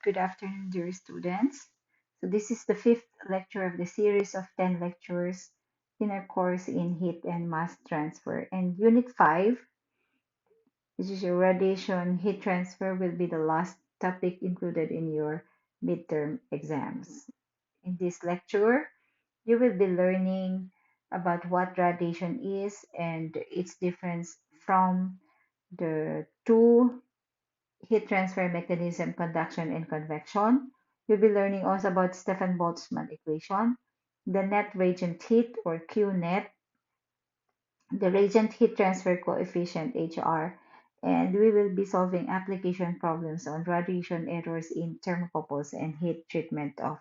Good afternoon, dear students. So this is the fifth lecture of the series of 10 lectures in our course in heat and mass transfer. And Unit 5, which is your radiation heat transfer, will be the last topic included in your midterm exams. In this lecture, you will be learning about what radiation is and its difference from the two heat transfer mechanism, conduction and convection. You'll be learning also about Stefan Boltzmann equation, the net radiant heat or Q net, the radiant heat transfer coefficient HR, and we will be solving application problems on radiation errors in thermocouples and heat treatment of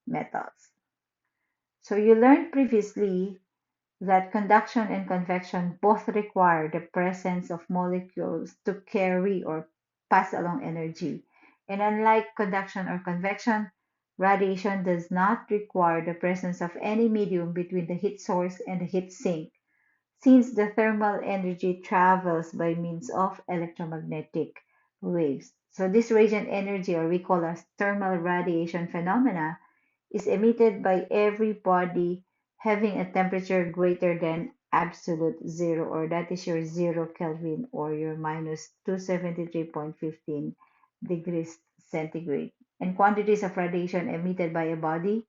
metals. So you learned previously that conduction and convection both require the presence of molecules to carry or pass along energy. And unlike conduction or convection, radiation does not require the presence of any medium between the heat source and the heat sink, since the thermal energy travels by means of electromagnetic waves. So this radiant energy, or we call as thermal radiation phenomena, is emitted by every body having a temperature greater than absolute zero, or that is your 0 Kelvin or your minus 273.15 degrees centigrade. And quantities of radiation emitted by a body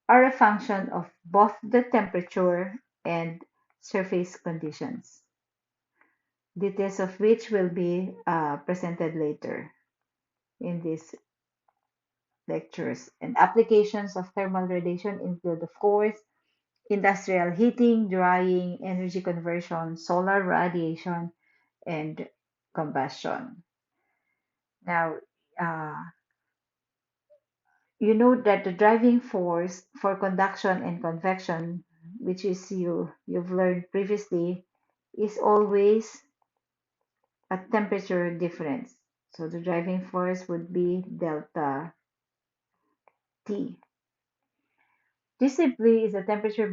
are a function of both the temperature and surface conditions, details of which will be presented later in these lectures. And applications of thermal radiation include, of course, industrial heating, drying, energy conversion, solar radiation, and combustion. Now, uh, you know that the driving force for conduction and convection, which is you've learned previously, is always a temperature difference. So the driving force would be delta T. This simply is the temperature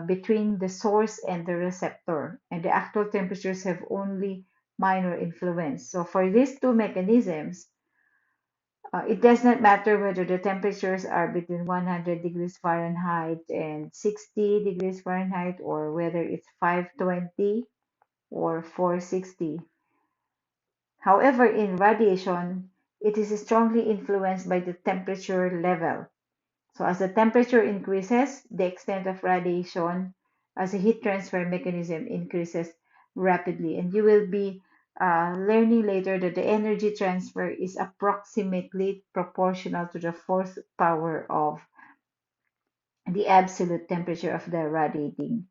between the source and the receptor, and the actual temperatures have only minor influence. So for these two mechanisms, it does not matter whether the temperatures are between 100 degrees Fahrenheit and 60 degrees Fahrenheit, or whether it's 520 or 460. However, in radiation, it is strongly influenced by the temperature level. So as the temperature increases, the extent of radiation as a heat transfer mechanism increases rapidly. And you will be learning later that the energy transfer is approximately proportional to the force power of the absolute temperature of the radiating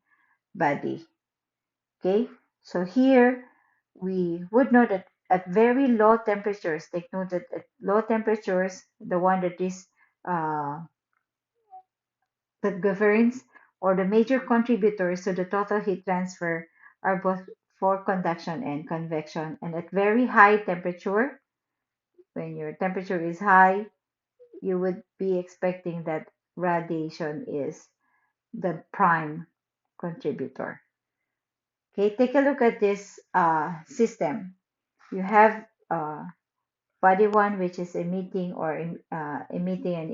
body. Okay, so here we would know that at very low temperatures, take note that at low temperatures, the one that is uh, that governs or the major contributors to the total heat transfer are both for conduction and convection. And at very high temperature, when your temperature is high, you would be expecting that radiation is the prime contributor. Okay, take a look at this system. You have body one, which is emitting emitting an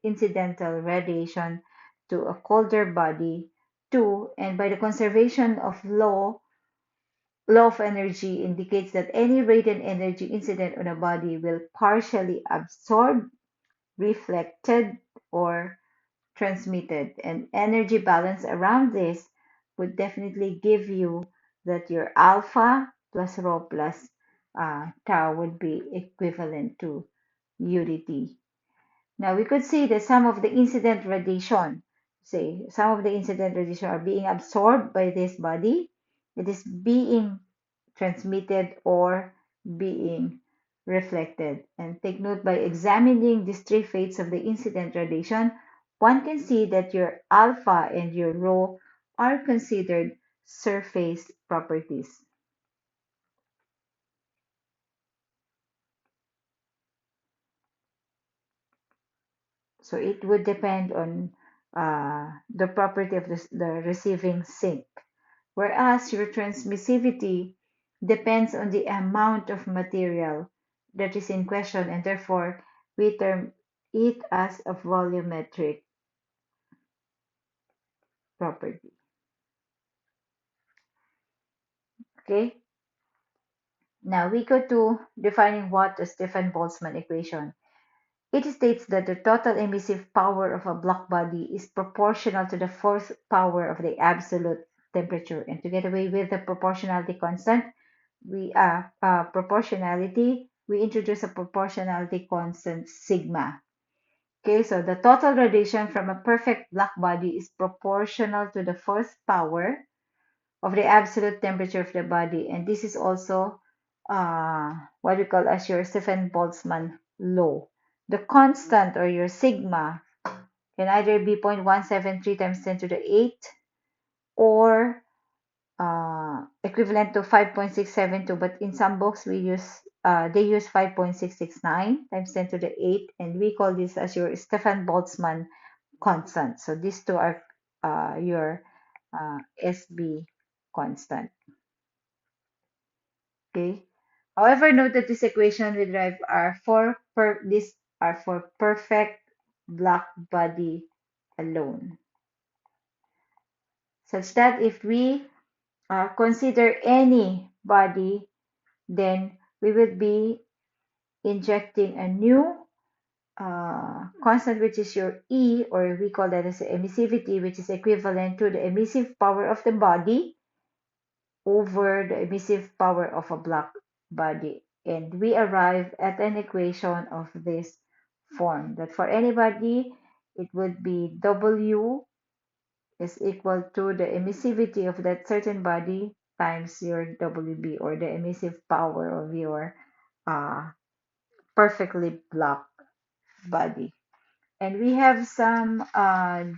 incidental radiation to a colder body two, and by the conservation of law of energy indicates that any radiant energy incident on a body will partially absorbed, reflected, or transmitted. And energy balance around this would definitely give you that your alpha plus rho plus tau would be equivalent to UDT. Now we could see that some of the incident radiation are being absorbed by this body. It is being transmitted or being reflected. And take note, by examining these three fates of the incident radiation, one can see that your alpha and your rho are considered surface properties. So it would depend on the property of the receiving sink, whereas your transmissivity depends on the amount of material that is in question, and therefore we term it as a volumetric property. Okay, now we go to defining what the Stefan-Boltzmann equation. It states that the total emissive power of a black body is proportional to the fourth power of the absolute temperature. And to get away with the proportionality constant, we introduce a proportionality constant sigma. Okay, so the total radiation from a perfect black body is proportional to the fourth power of the absolute temperature of the body, and this is also what we call as your Stefan-Boltzmann law. The constant or your sigma can either be 0.173 times 10 to the 8 or equivalent to 5.672, but in some books they use 5.669 times 10 to the 8, and we call this as your Stefan-Boltzmann constant. So these two are your SB constant. Okay. However, note that this equation we derive these are for perfect black body alone, such that if we consider any body, then we would be injecting a new constant, which is your E, or we call that as emissivity, which is equivalent to the emissive power of the body over the emissive power of a black body. And we arrive at an equation of this form, that for anybody, it would be W is equal to the emissivity of that certain body times your WB, or the emissive power of your uh, perfectly black body. And we have some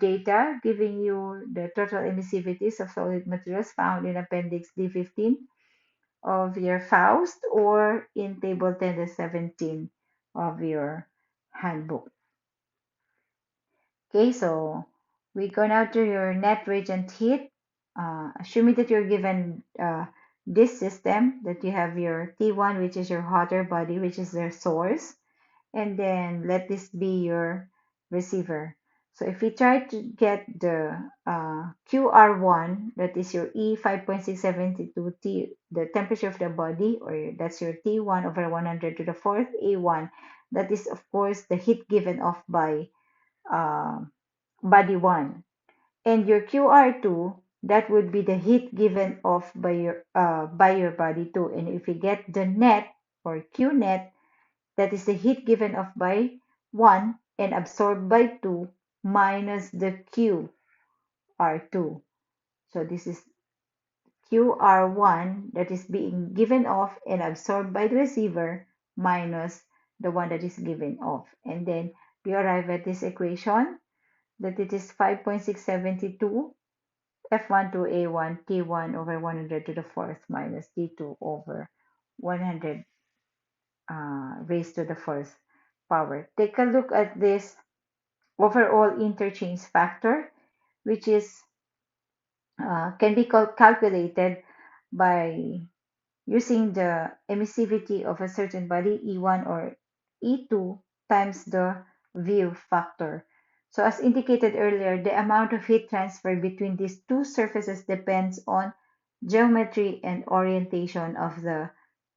data giving you the total emissivities of solid materials found in Appendix D15 of your Faust, or in Table 10 to 17 of your handbook. Okay, so we go now to your net radiant heat. Assuming that you're given this system, that you have your T1, which is your hotter body, which is their source, and then let this be your receiver. So if we try to get the QR1, that is your E 5.672 T, the temperature of the body, or that's your T1 over 100 to the fourth A1, that is of course the heat given off by uh, body 1. And your QR2, that would be the heat given off by your body 2. And if we get the net, or Q net, that is the heat given off by 1 and absorbed by 2, minus the QR2. So this is QR1 that is being given off and absorbed by the receiver, minus the one that is given off. And then we arrive at this equation, that it is 5.672 F12A1 T1 over 100 to the fourth minus T2 over 100 raised to the fourth power. Take a look at this overall interchange factor, which is can be calculated by using the emissivity of a certain body, E1 or E2, times the view factor. So as indicated earlier, the amount of heat transfer between these two surfaces depends on geometry and orientation of the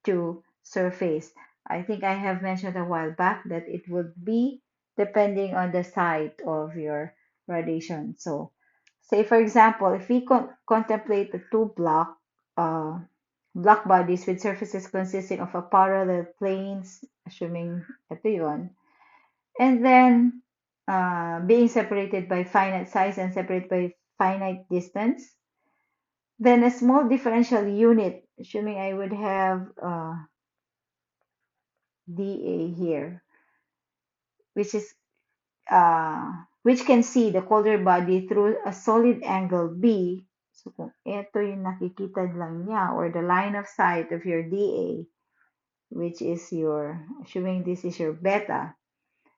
two surface. I think I have mentioned a while back that it would be depending on the site of your radiation. So say for example, if we contemplate the two uh, block bodies with surfaces consisting of a parallel planes, assuming ito yun, and then being separated by finite size and separated by finite distance, then a small differential unit, assuming I would have dA here, which is which can see the colder body through a solid angle B. So kung ito yung nakikita lang niya, or the line of sight of your dA, which is your, assuming this is your beta,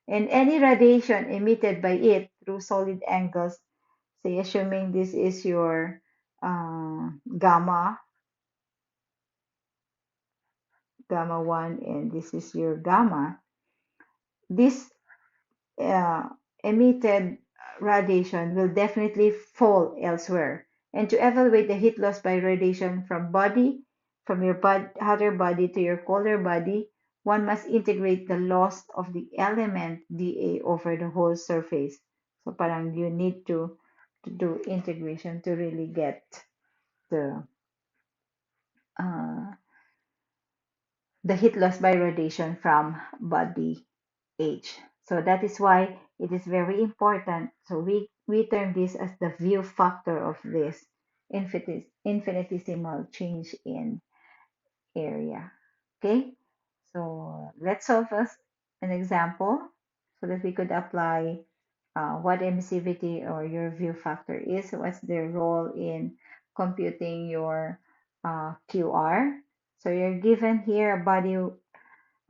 and any radiation emitted by it through solid angles, say assuming this is your gamma, gamma 1, and this is your gamma, this uh, emitted radiation will definitely fall elsewhere. And to evaluate the heat loss by radiation from your hotter body to your colder body, one must integrate the loss of the element dA over the whole surface. So parang you need to do integration to really get the uh, the heat loss by radiation from body age. So that is why it is very important. So we term this as the view factor of this infinitesimal change in area. Okay, so let's solve an example so that we could apply what emissivity or your view factor is, what's their role in computing your QR. So you're given here a body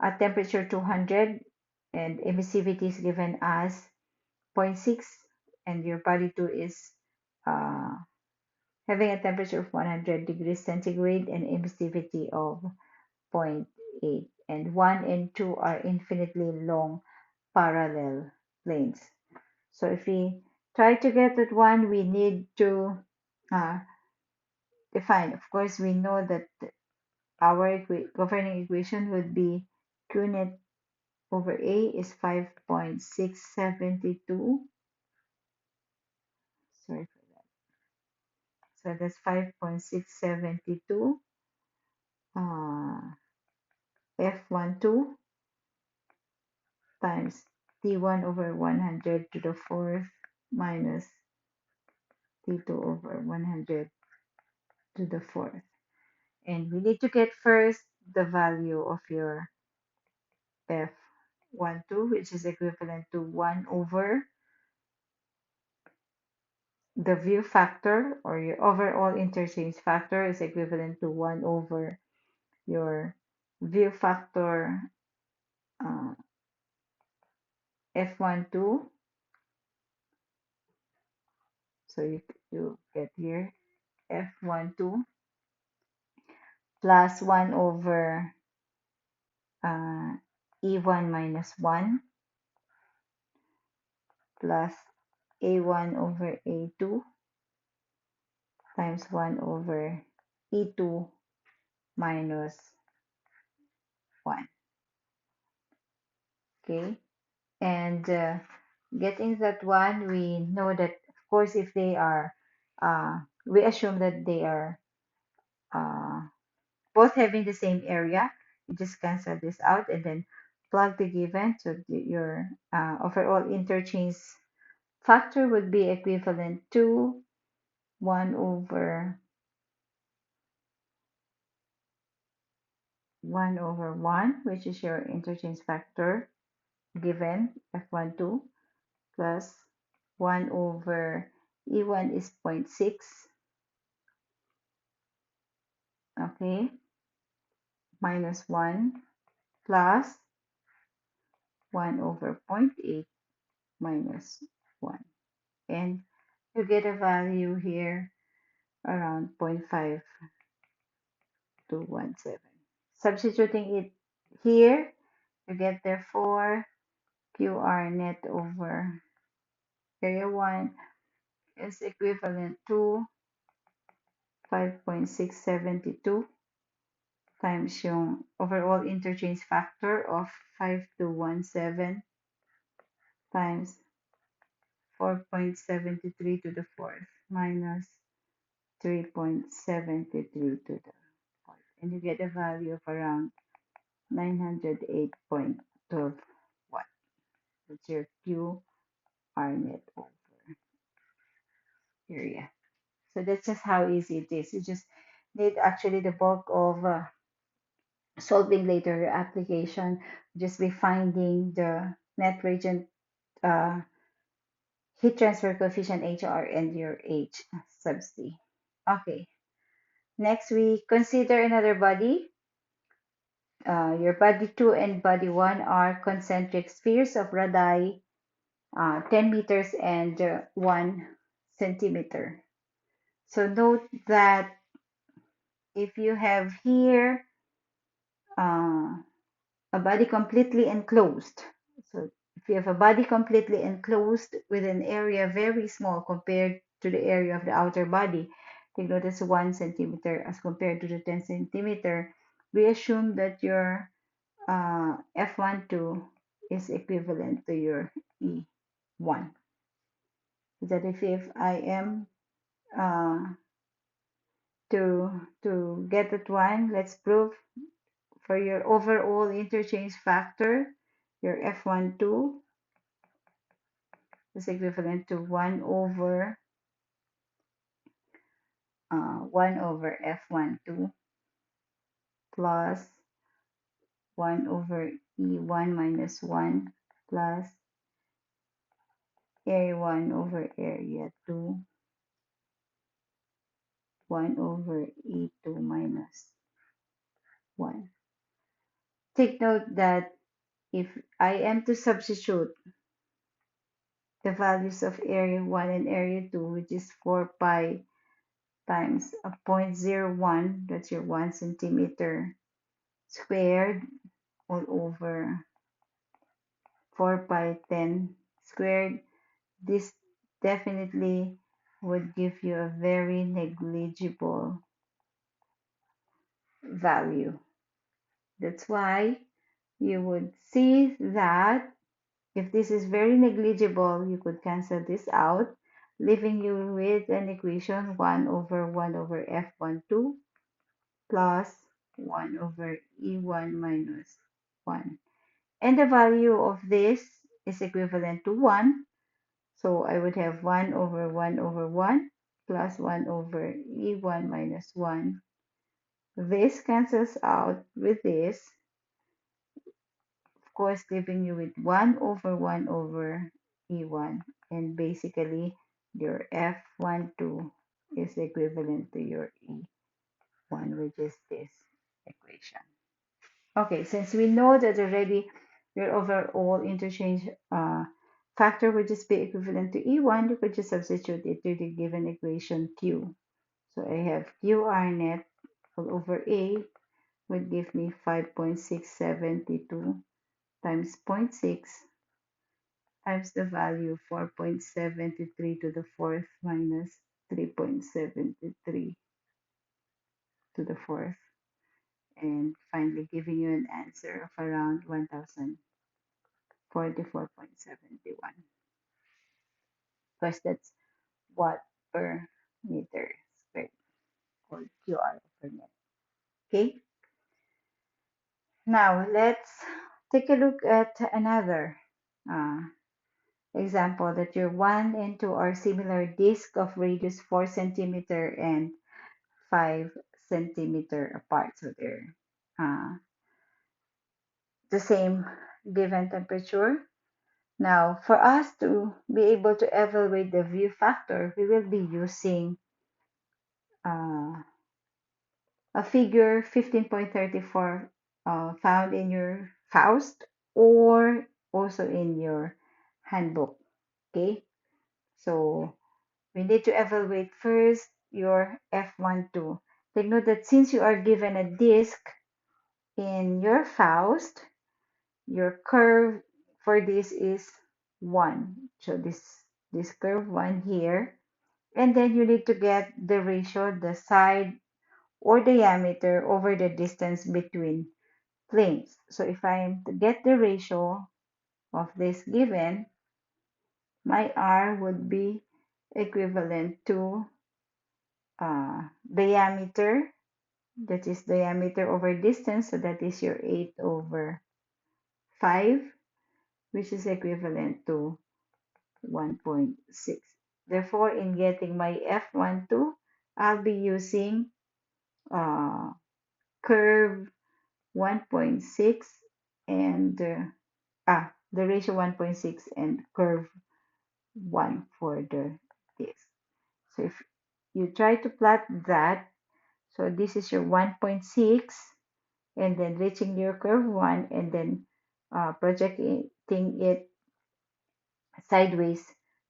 at temperature 200 and emissivity is given as zero point 0.6, and your body 2 is uh, having a temperature of 100 degrees centigrade and emissivity of zero point 0.8, and 1 and 2 are infinitely long parallel planes. So if we try to get that one, we need to uh, define. Of course, we know that our governing equation would be Q net over A is 5.672. Sorry for that. So that's 5.672 F12 times T1 over 100 to the fourth minus T2 over 100 to the fourth. And we need to get first the value of your F12, which is equivalent to 1 over the view factor, or your overall interchange factor is equivalent to 1 over your view factor uh, F12. So you get here F12 plus 1 over uh, E1 minus 1 plus A1 over A2 times 1 over E2 minus 1. Okay, and getting that one, we know that of course if they are we assume that they are uh, both having the same area. You just cancel this out and then plug the given, so your overall interchange factor would be equivalent to 1 over 1 over 1, which is your interchange factor given F12, plus 1 over E1 is zero point 0.6, okay, minus 1 plus 1 over zero point 0.8 minus 1. And you get a value here around 0.5 to 17. Substituting it here, you get therefore QR net over area 1 is equivalent to 5.672 times yung overall interchange factor of 5217 times 4.73 to the fourth minus 3.73 to the fourth. And you get a value of around 908.12 watt. That's your Q R net over area. So that's just how easy it is. You just need actually the bulk of solving later your application. Just be finding the net radiant uh, heat transfer coefficient HR and your H sub C. Okay, next we consider another body. Your body 2 and body 1 are concentric spheres of radii 10 meters and 1 centimeter. So note that if you have here uh, a body completely enclosed. So if you have a body completely enclosed with an area very small compared to the area of the outer body, take notice 1 centimeter as compared to the 10 centimeter, we assume that your F12 is equivalent to your E1. So that if I am uh, to get that one, let's prove for your overall interchange factor, your F12 is equivalent to 1 over F12 plus 1 over E1 minus 1 plus area 1 over area 2, 1 over E2 minus 1. Take note that if I am to substitute the values of area 1 and area 2, which is 4 pi times a 0.01, that's your 1 centimeter squared, all over 4 pi 10 squared, this definitely would give you a very negligible value. That's why you would see that if this is very negligible, you could cancel this out, leaving you with an equation 1 over F12 plus 1 over E1 minus 1. And the value of this is equivalent to 1. So I would have 1 over 1 over 1 plus 1 over E1 minus 1. This cancels out with this, of course, leaving you with 1 over 1 over E1. And basically, your F12 is equivalent to your E1, which is this equation. Okay, since we know that already your overall interchange factor would just be equivalent to E1, you could just substitute it to the given equation Q. So I have QR net all over A would give me 5.672 times zero point 0.6 times the value 4.73 to the fourth minus 3.73 to the fourth, and finally giving you an answer of around 1044.71, because that's watt per meter squared, or QR per net. Okay, now let's take a look at another uh, example, that your 1 and 2 are similar disk of radius 4 centimeter and 5 centimeter apart. So they're uh, the same given temperature. Now, for us to be able to evaluate the view factor, we will be using uh, a figure 15.34 found in your Faust or also in your handbook. Okay, so we need to evaluate first your F12. Take note that since you are given a disk in your Faust, your curve for this is 1. So this curve 1 here. And then you need to get the ratio, the side or diameter over the distance between planes. So if I am to get the ratio of this given, my R would be equivalent to diameter, that is diameter over distance, so that is your 8 over 5, which is equivalent to 1.6. Therefore, in getting my F12, I'll be using uh, curve 1.6 and the ratio 1.6 and curve 1 for the this. So if you try to plot that, so this is your 1.6, and then reaching your curve 1, and then projecting it sideways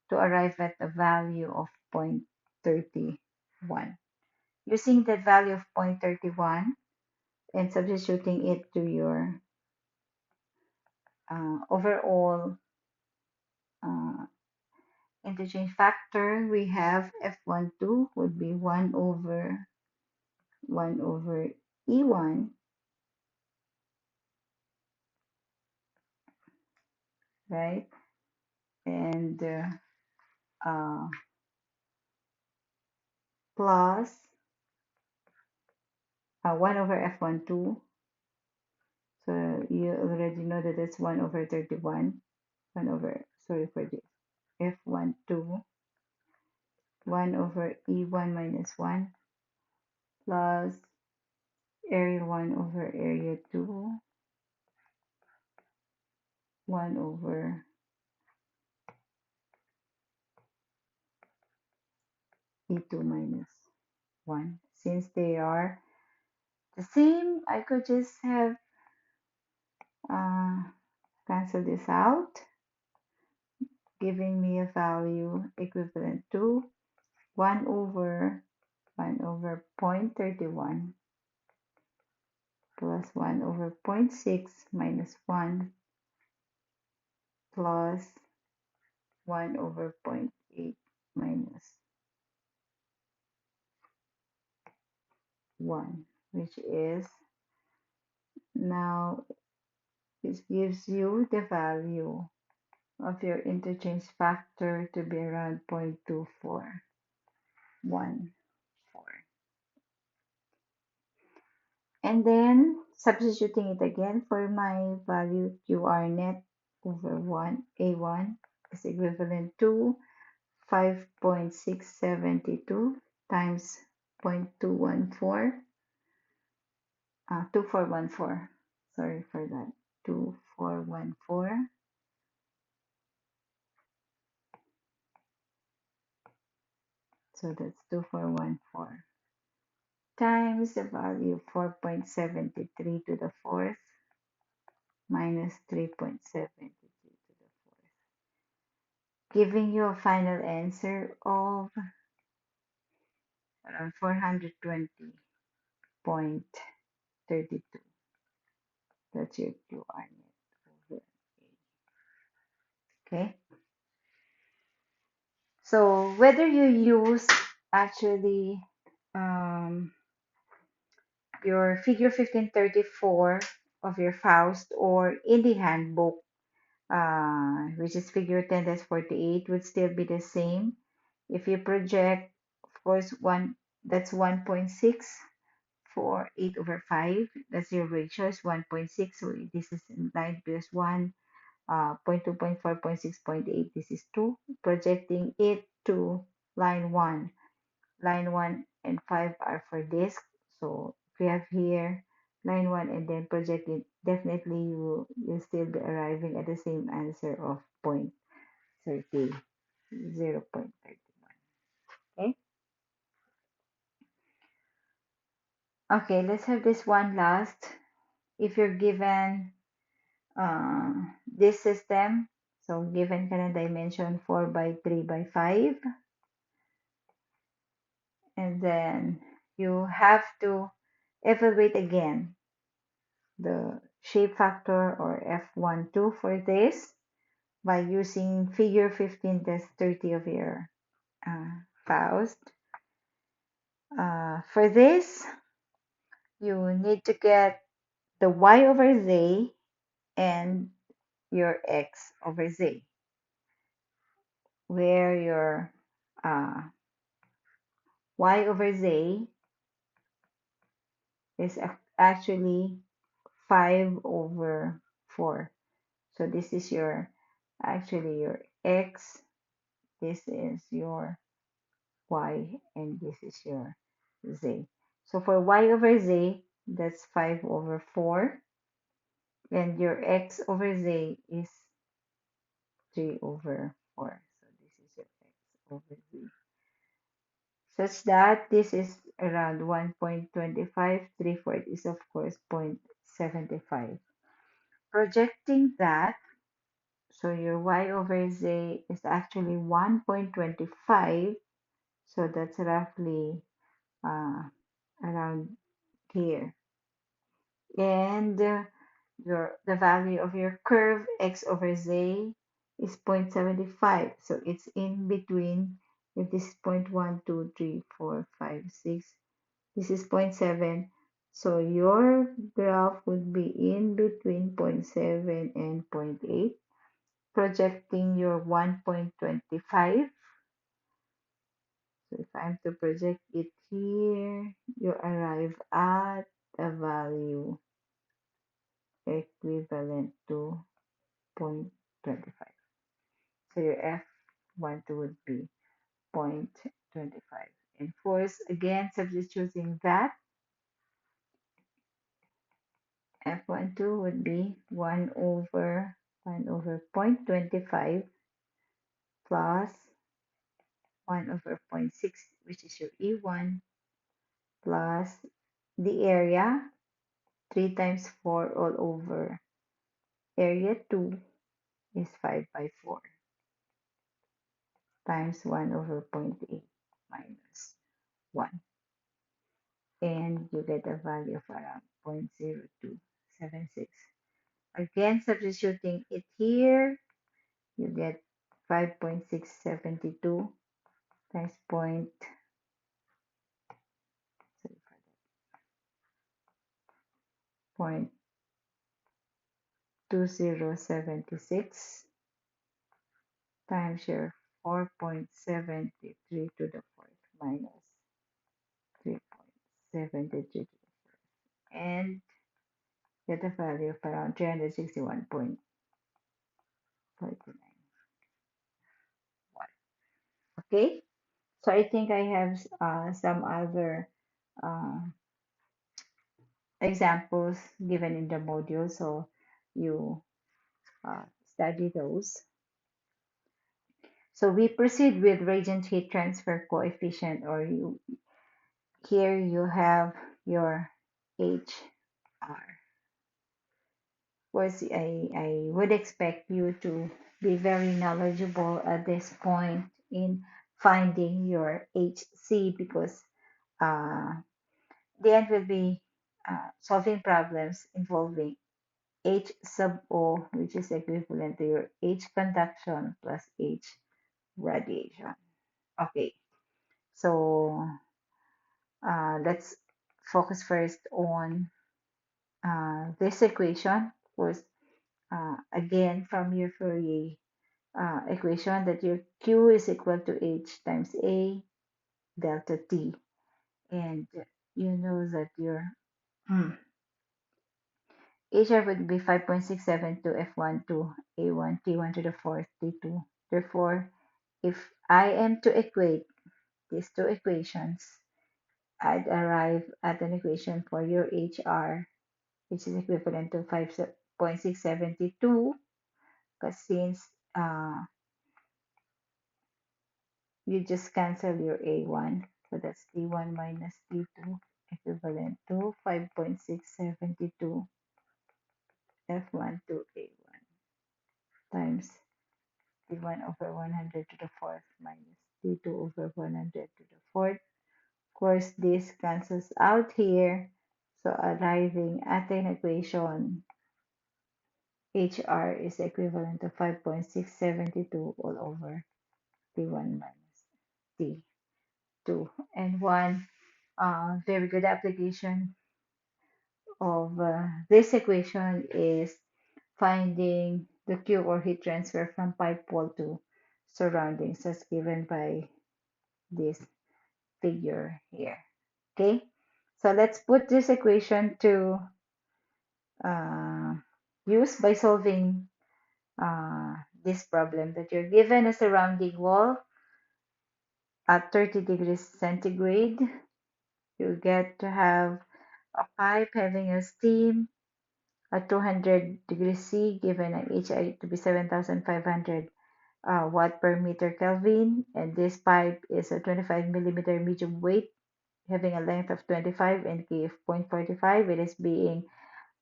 to arrive at a value of 0.31. Using the value of 0.31 and substituting it to your overall uh, interchange factor, we have F12 would be 1 over E1, right? And uh, plus 1 over F12. So you already know that it's 1 over 31. 1 over, sorry for this, F12, 1 over E1 minus 1 plus area 1 over area 2, 1 over E2 minus 1. Since they are the same, I could just have uh, cancel this out, giving me a value equivalent to 1 over 1 over 0.31 plus 1 over zero point 0.6 minus 1 plus 1 over zero point 0.8 minus 1, which is now this gives you the value of your interchange factor to be around 0.2414. And then substituting it again for my value QR net over 1 A1 is equivalent to 5.672 times 0.214, 2414. Sorry for that. 2414. So that's 2414 times the value 4.73 to the fourth minus 3.73 to the fourth, giving you a final answer of around 420.32. That's your QR net over A. Okay. So whether you use actually um, your figure 1534 of your Faust or in the handbook, which is figure 10-48, would still be the same. If you project, of course, that's 1.6 for 8 over 5. That's your ratio is 1.6. So this is in line because 1, point 2, point 4, point 6, point 8. This is 2. Projecting it to line 1. Line 1 and 5 are for disk. So if you have here line 1 and then project it, definitely you'll still be arriving at the same answer of point 30, 0.31. Okay. Okay, let's have this one last. If you're given uh, this system, so given ka dimension 4 by 3 by 5, and then you have to evaluate again the shape factor or F12 for this by using figure 15-30 of your Faust. For this, you need to get the y over z and your x over z, where your uh, y over z is actually 5 over 4. So this is your actually your x, this is your y, and this is your z. So for y over z, that's 5 over 4, and your x over z is 3 over 4. So this is your x over z. Such that this is around 1.25, 3/4 is of course 0.75. Projecting that, so your y over z is actually 1.25, so that's roughly uh, around here. And the value of your curve x over z is 0.75. So it's in between. If this is 0.1, 2, 3, 4, 5, 6, this is zero point 0.7. So your graph would be in between zero point 0.7 and zero point 0.8, projecting your 1.25. So if I'm to project it here, you arrive at a value equivalent to 0.25. So your F12 would be 0.25. And force, again, substituting that, F12 would be 1 over 0.25 plus 1 over zero point 0.6, which is your E1, plus the area, 3 times 4 all over area 2 is 5 by 4 times 1 over zero point 0.8 minus 1. And you get a value of around 0.0276. Again, substituting it here, you get 5.672 times point 0.2076 times your 4.73 to the fourth minus 3.73 to the fourth, and get a value of around 361.49 watt. Okay, so I think I have some other uh, examples given in the module, so you uh, study those. So we proceed with radiant heat transfer coefficient, or you here you have your HR. Of course, I would expect you to be very knowledgeable at this point in finding your HC, because uh, the end will be solving problems involving H sub O, which is equivalent to your H conduction plus H radiation. Okay, so let's focus first on this equation. Of course, again, from your Fourier equation, that your Q is equal to H times A delta T. And you know that your HR would be 5.672 F1 to A1 T1 to the fourth T2. Therefore, if I am to equate these two equations, I'd arrive at an equation for your HR, which is equivalent to 5.672, because since you just cancel your A1, so that's T1 minus T2, equivalent to 5.672 F1 to A1 times T1 over 100 to the fourth minus T2 over 100 to the fourth. Of course, this cancels out here. So arriving at an equation, HR is equivalent to 5.672 all over T1 minus T2. And one very good application of this equation is finding the Q, or heat transfer, from pipe wall to surroundings, as given by this figure here. Okay, so let's put this equation to uh, use by solving this problem, that you're given a surrounding wall at 30 degrees centigrade. You get to have a pipe having a steam at 200 degrees C, given an HI to be 7,500 watt per meter Kelvin, and this pipe is a 25 millimeter medium weight, having a length of 25 and K of 0.45. It is being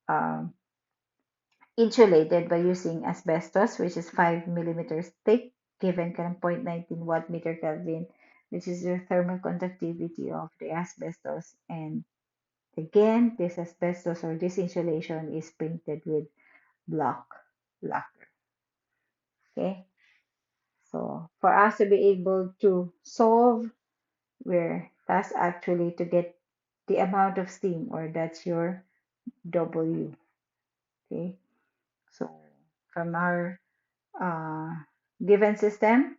um, insulated by using asbestos, which is 5 millimeters thick, given zero point 0.19 watt meter Kelvin, which is the thermal conductivity of the asbestos, and Again, this asbestos or this insulation is painted with black lacquer. Okay, so for us to be able to solve where that's actually to get the amount of steam, or that's your W. Okay, so from our uh, given system,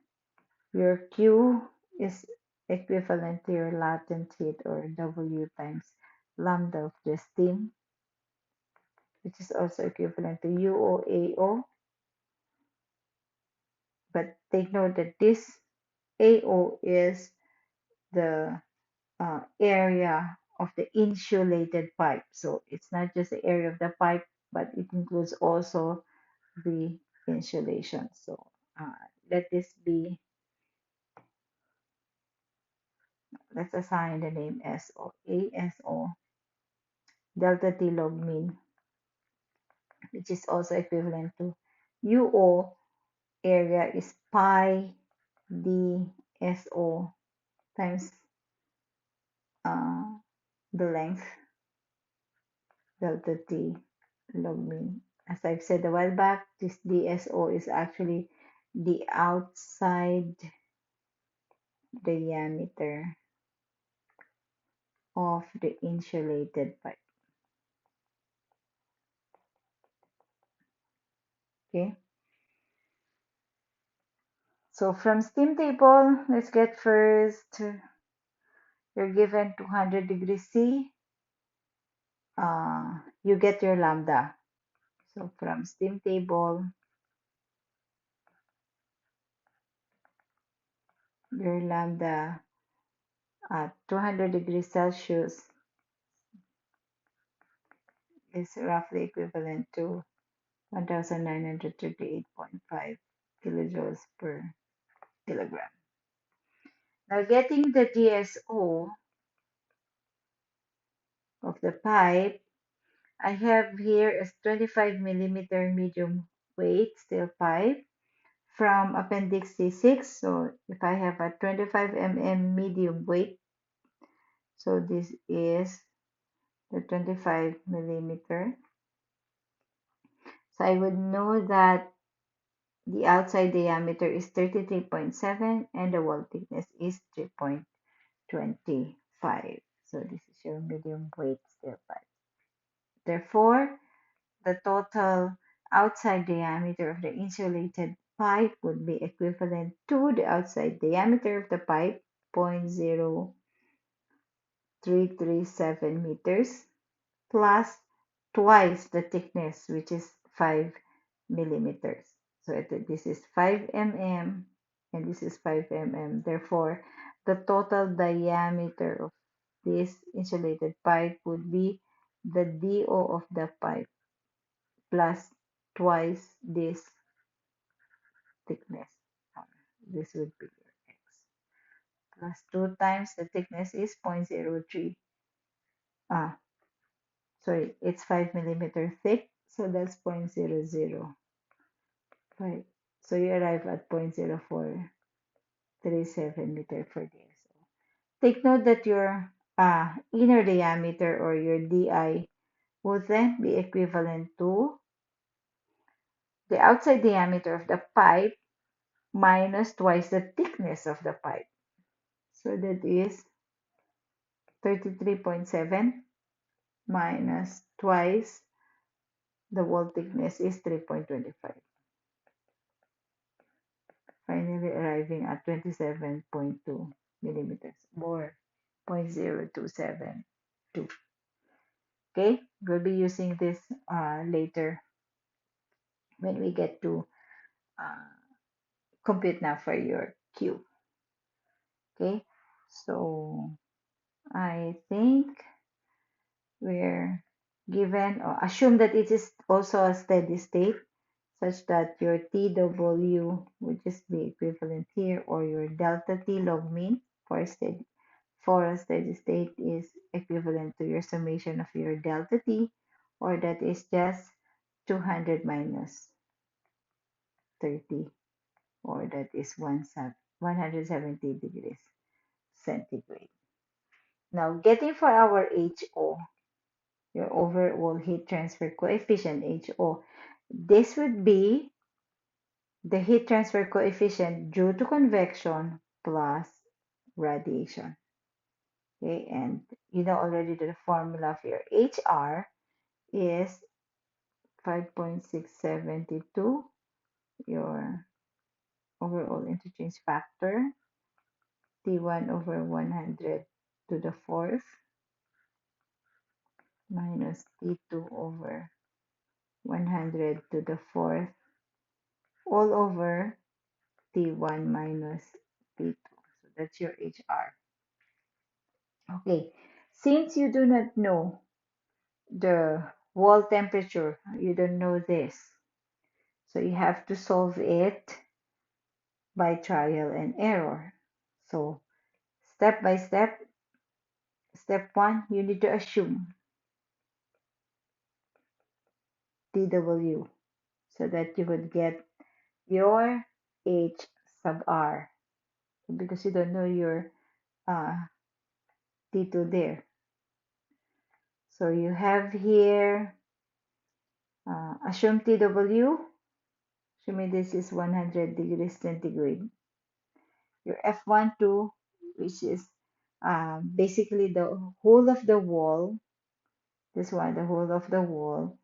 your Q is equivalent to your latent heat, or W times lambda of the steam, which is also equivalent to UOAO. But take note that this AO is the area of the insulated pipe. So it's not just the area of the pipe, but it includes also the insulation. So uh, let this be, let's assign the name SO, ASO, delta T log mean, which is also equivalent to UO area is pi DSO times uh, the length delta T log mean. As I've said a while back, this DSO is actually the outside diameter of the insulated pipe. Okay, so from steam table, let's get first, you're given 200 degrees C, you get your lambda. So from steam table, your lambda at 200 degrees Celsius is roughly equivalent to 1938.5 kilojoules per kilogram. Now getting the DSO of the pipe, I have here a 25 millimeter medium weight steel pipe from Appendix C6. So if I have a 25 mm medium weight, so this is the 25 millimeter. So I would know that the outside diameter is 33.7 and the wall thickness is 3.25. So this is your medium weight steel pipe. Therefore, the total outside diameter of the insulated pipe would be equivalent to the outside diameter of the pipe, 0.0337 meters, plus twice the thickness, which is 5 millimeters. So this is 5 mm and this is 5 mm. Therefore, the total diameter of this insulated pipe would be the DO of the pipe plus twice this thickness. Uh, This would be your x. Plus 2 times the thickness is 0.03. Ah, sorry, it's 5 millimeter thick, so that's 0.005. So you arrive at 0.0437 meter per day. So take note that your inner diameter, or your DI, would then be equivalent to the outside diameter of the pipe minus twice the thickness of the pipe. So that is 33.7 minus twice the wall thickness is 3.25. Finally arriving at 27.2 millimeters, or 0.0272. Okay, we'll be using this later when we get to uh, compute now for your Q. Okay, so I think we're given, or assume that it is also a steady state, such that your TW would just be equivalent here, or your delta T log mean for a steady state is equivalent to your summation of your delta T, or that is just 200 minus 30, or that is 170 degrees centigrade. Now, getting for our HO, your overall heat transfer coefficient, HO. This would be the heat transfer coefficient due to convection plus radiation. Okay, and you know already that the formula for your HR is 5.672, your overall interchange factor, T1 over 100 to the fourth minus T2 over 100 to the fourth all over T1 minus T2. So that's your HR. Okay, since you do not know the wall temperature, you don't know this. So you have to solve it by trial and error. So step by step, step one, you need to assume TW so that you would get your H sub R because you don't know your uh, T2 there. So you have here, assume TW, assuming this is 100 degrees centigrade. Your F12, which is basically the whole of the wall, this one, the whole of the wall,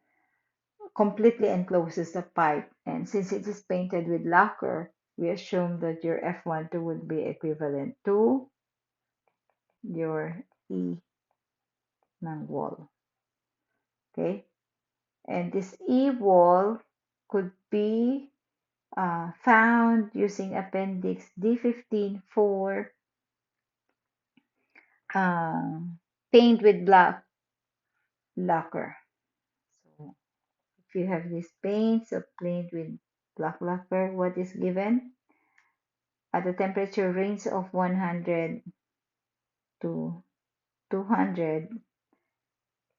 completely encloses the pipe. And since it is painted with lacquer, we assume that your F12 would be equivalent to your E ng wall. Okay? And this E wall could be found using Appendix D15 for uh, paint with black lacquer. So if you have these paints of paint with black lacquer, what is given? At a temperature range of 100 to 200,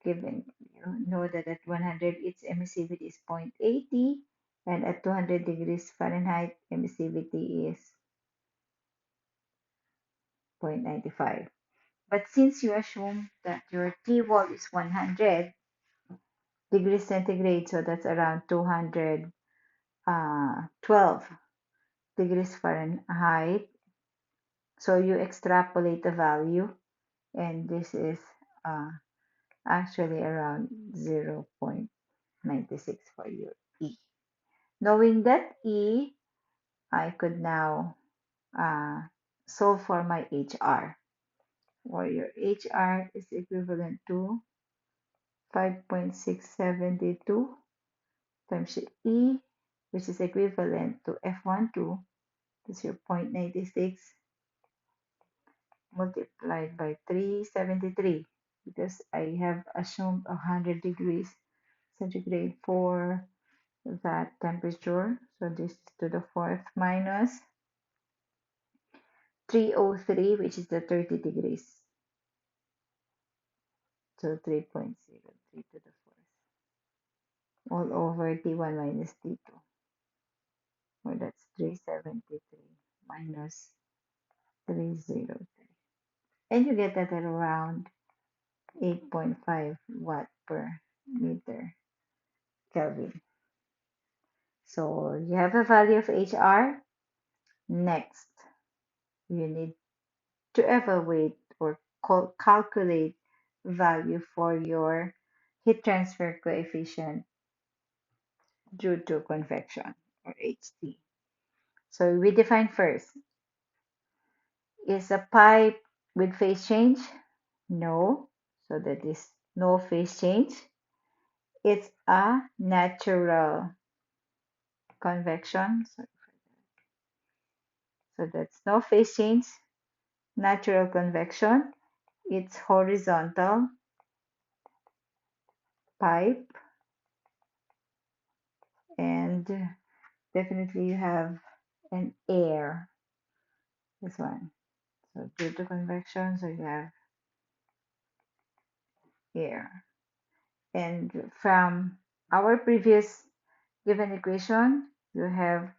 given you know that at 100 its emissivity is 0.80 and at 200 degrees Fahrenheit emissivity is 0.95. But since you assume that your T wall is 100 degrees centigrade, so that's around 212 degrees Fahrenheit, so you extrapolate the value, and this is uh, actually around 0.96 for your E. Knowing that E, I could now uh, solve for my HR, where your HR is equivalent to 5.672 times E, which is equivalent to F12, that's your 0.96 multiplied by 373 because I have assumed 100 degrees centigrade for that temperature. So this to the fourth minus 303, which is the 30 degrees. So 3.03 to the fourth all over T1 minus T2. Or that's 373 minus 303. And you get that at around 8.5 watt per meter Kelvin. So you have a value of HR. Next, you need to evaluate or calculate value for your heat transfer coefficient due to convection or HT. So we define first, is a pipe with phase change? No. So that is no phase change. It's a natural convection. So that's no phase change. Natural convection. It's horizontal pipe, and definitely you have an air. This one. So due to convection, so you have air. And from our previous given equation, you have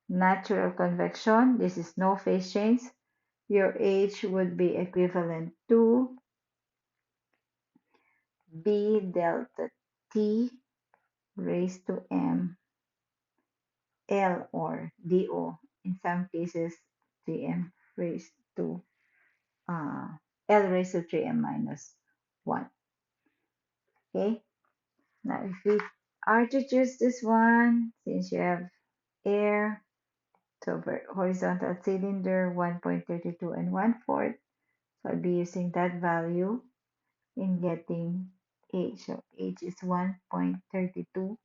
natural convection. This is no phase change. Your H would be equivalent to B delta T raised to M L or DO. In some cases, 3M raised to uh, L raised to 3M minus 1. Okay, now if we are to choose this one, since you have air, so horizontal cylinder 1.32 and 1/4, so I'll be using that value in getting H. So H is 1.32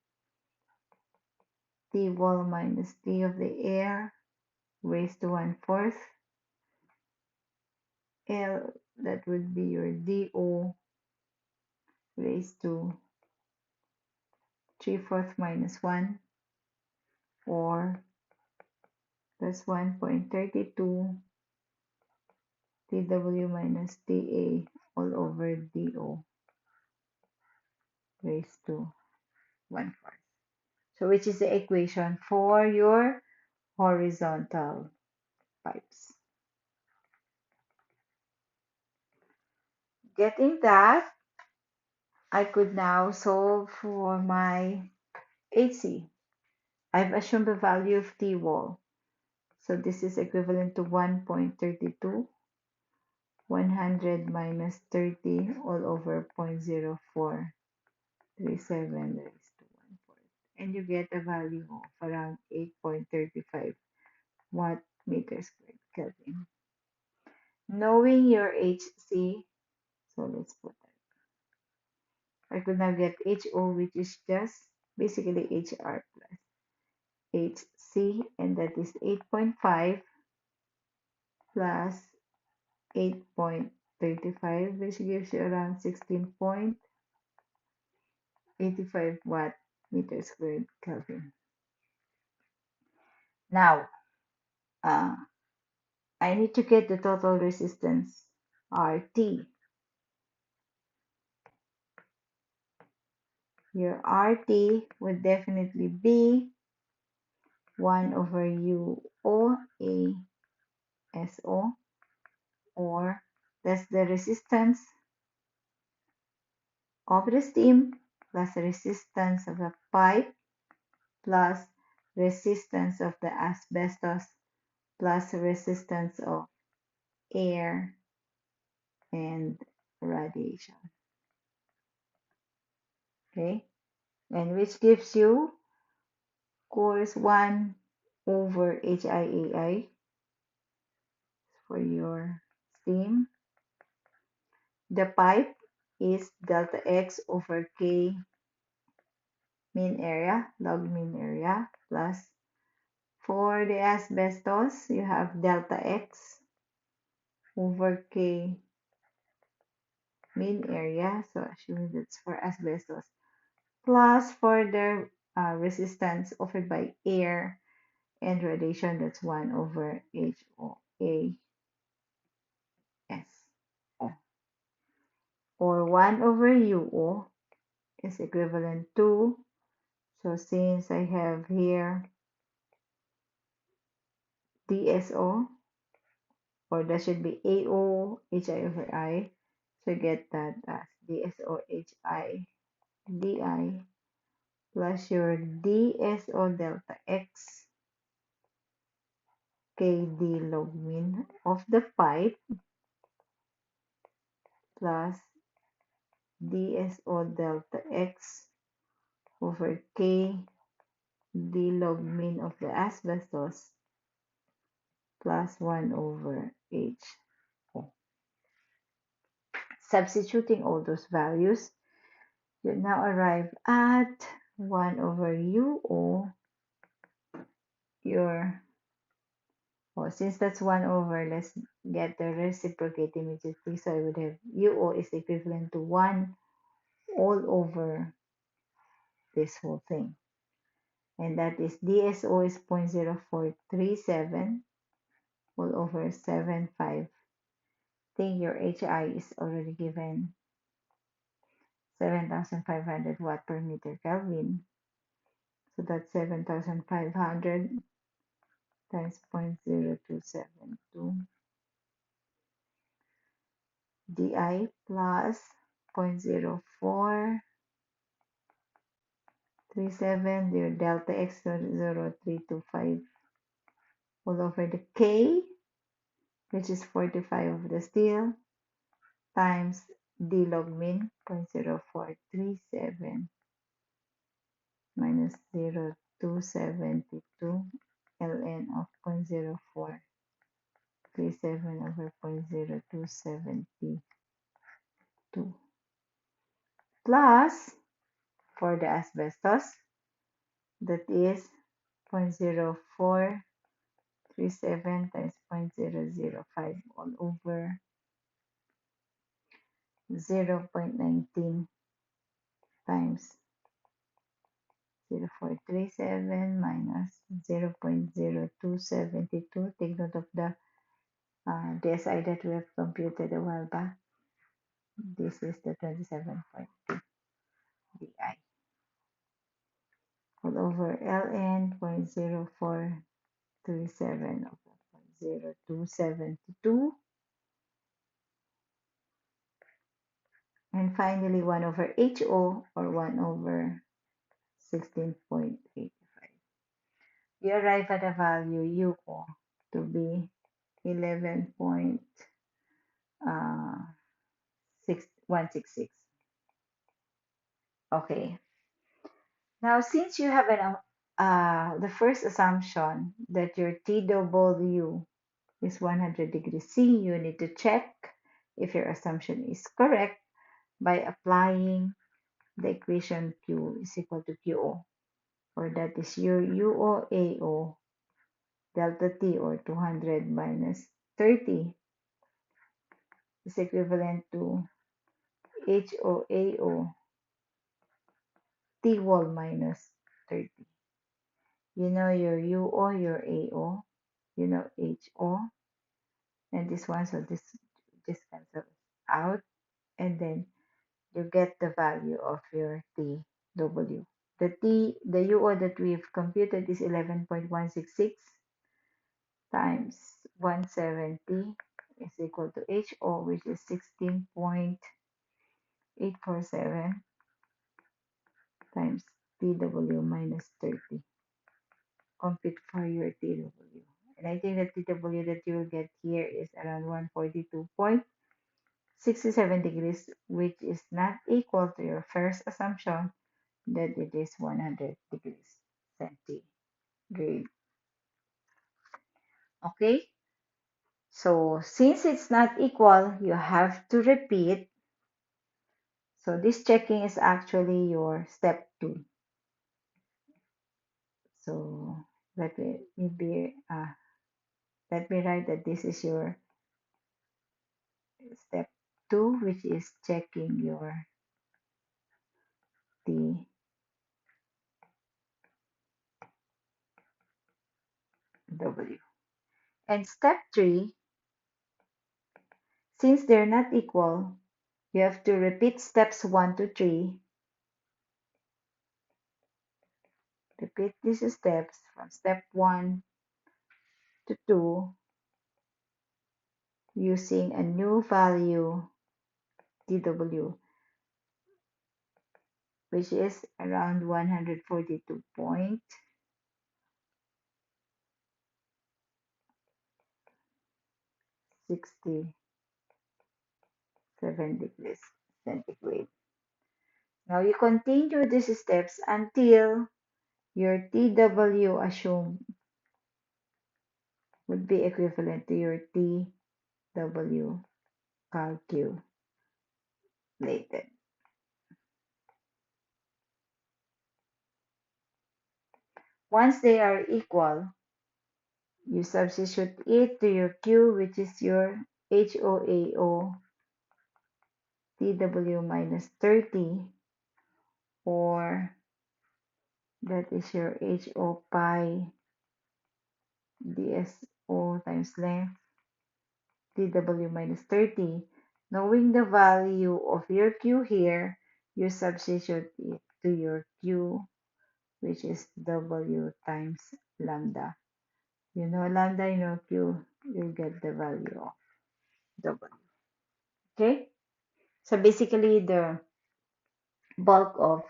T wall minus T of the air raised to 1/4 L, that would be your DO raised to 3/4 minus 1, or plus 1.32 TW minus TA all over DO raised to 1/4. So which is the equation for your horizontal pipes. Getting that, I could now solve for my HC. I've assumed the value of T wall. So this is equivalent to 1.32, 100 minus 30 all over 0.0437 raised to 1/4. And you get a value of around 8.35 watt meter squared Kelvin. Knowing your HC, so let's put that. I could now get HO, which is just basically HR plus HC, and that is 8.5 plus 8.35, which gives you around 16.85 watt meter squared Kelvin. Now, uh, I need to get the total resistance RT. Your RT would definitely be 1 over UO ASO, or that's the resistance of the steam plus the resistance of the pipe plus resistance of the asbestos plus resistance of air and radiation. Okay, and which gives you, of course, 1 over HIAI for your steam. The pipe is delta X over K mean area, log mean area, plus for the asbestos, you have delta X over K mean area, so assuming that's for asbestos, plus for the resistance offered by air and radiation, that's 1 over HOA S. Or 1 over UO is equivalent to, so since I have here DSO, or that should be AO HI over I, so get that as DSO HI DI plus your DSO delta X KD log mean of the pipe plus DSO delta X over K D log mean of the asbestos plus 1 over H. Substituting all those values, you now arrive at 1 over UO, your, well, since that's 1 over, let's get the reciprocate immediately. So I would have UO is equivalent to 1 all over this whole thing. And that is DSO is 0.0437 all over 75. I think your HI is already given 7,500 watt per meter Kelvin. So that's 7,500 times 0.0272 DI plus 0.0437, your delta x 0.0325 all over the K, which is 45 of the steel, times D log min 0.0437 minus 0.272 ln of 0.0437 over 0.0272 plus for the asbestos, that is 0.0437 times 0.005 all over 0.19 times 0.0437 minus 0.0272. Take note of the DSI that we have computed a while back. This is the 27.2 DI all over ln 0.0437 over 0.0272, and finally 1 over HO, or 1 over 16.85. We arrive at a value UO to be 11.166. Okay. Now, since you have the first assumption that your TW is 100 degrees C, you need to check if your assumption is correct by applying the equation Q is equal to QO, or that is your UOAO delta T, or 200 minus 30, is equivalent to HOAO T wall minus 30. You know your UO, your AO, you know HO, and this one, so this just cancels out, and then you get the value of your TW. The UO that we've computed is 11.166 times 170 is equal to HO, which is 16.847 times TW minus 30. Compute for your TW. And I think the TW that you will get here is around 142.67 degrees, which is not equal to your first assumption that it is 100 degrees centigrade. Okay? So since it's not equal, you have to repeat. So this checking is actually your step 2. So let me write that this is your step 2, which is checking your TW. And step 3, since they're not equal, you have to repeat steps 1 to 3. Repeat these steps from step 1 to 2 using a new value TW, which is around 142.67 degrees centigrade. Now you continue these steps until your TW assumed would be equivalent to your TW calculated. Once they are equal, you substitute it to your Q, which is your HOAO TW minus 30, or that is your HO pi DSO times length TW minus 30. Knowing the value of your Q here, you substitute it to your Q, which is W times lambda. You know lambda, you know Q, you'll get the value of W. Okay? So basically, the bulk of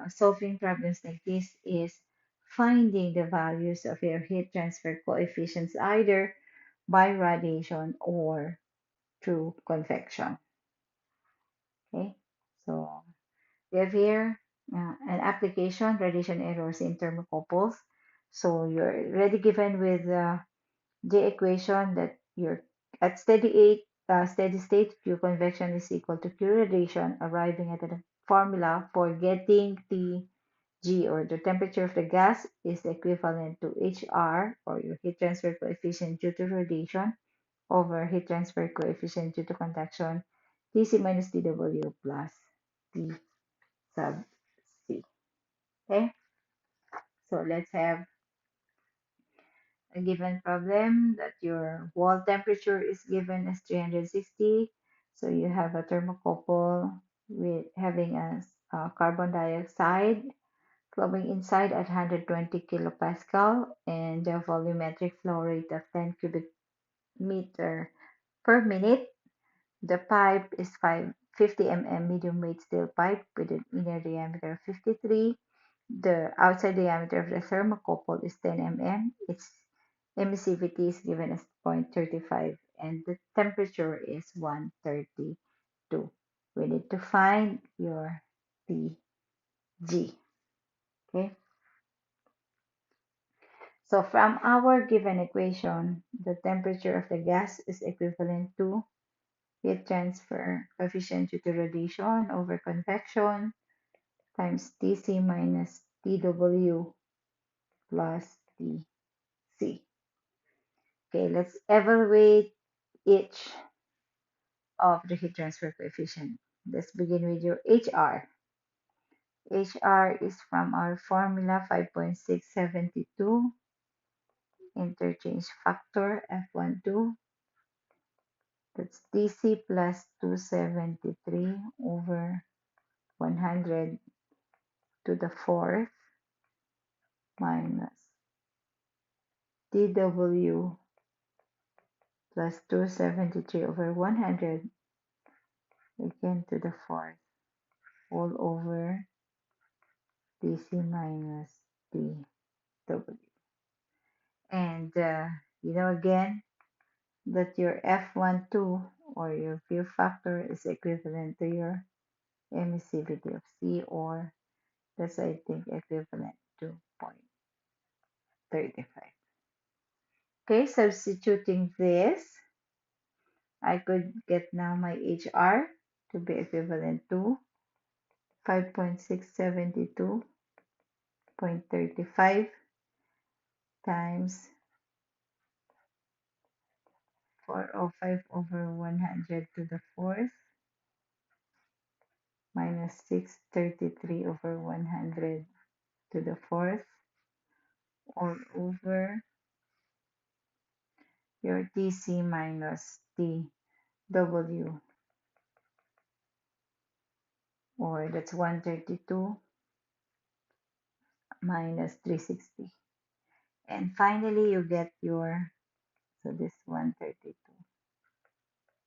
solving problems like this is finding the values of your heat transfer coefficients either by radiation or through convection. Okay, so we have here an application radiation errors in thermocouples. So you're already given with the equation that you're at steady state Q convection is equal to Q radiation, arriving at a formula for getting T G, or the temperature of the gas, is equivalent to HR, or your heat transfer coefficient due to radiation, over heat transfer coefficient due to conduction, Tc minus Tw plus T sub C. Okay, so let's have a given problem that your wall temperature is given as 360. So you have a thermocouple with having carbon dioxide flowing inside at 120 kilopascal and a volumetric flow rate of 10 cubic meter per minute. The pipe is 50 mm medium weight steel pipe with an inner diameter of 53. The outside diameter of the thermocouple is 10 mm. Its emissivity is given as 0.35 and the temperature is 132. We need to find your Tg. Okay. So from our given equation, the temperature of the gas is equivalent to heat transfer coefficient due to radiation over convection times Tc minus Tw plus Tc. Okay, let's evaluate each of the heat transfer coefficient. Let's begin with your HR. HR is from our formula 5.672 interchange factor F12. That's Tc plus 273 over 100 to the fourth minus Tw plus 273 over 100 again to the fourth all over Tc minus Tw. And again that your F12 or your view factor is equivalent to your emissivity of C, or that's I think equivalent to 0.35. Okay, substituting this, I could get now my HR to be equivalent to 5.672.35 times 405 over 100 to the fourth minus 633 over 100 to the fourth all over your Tc minus Tw, or that's 132 minus 360. And finally, you get your, so this 132,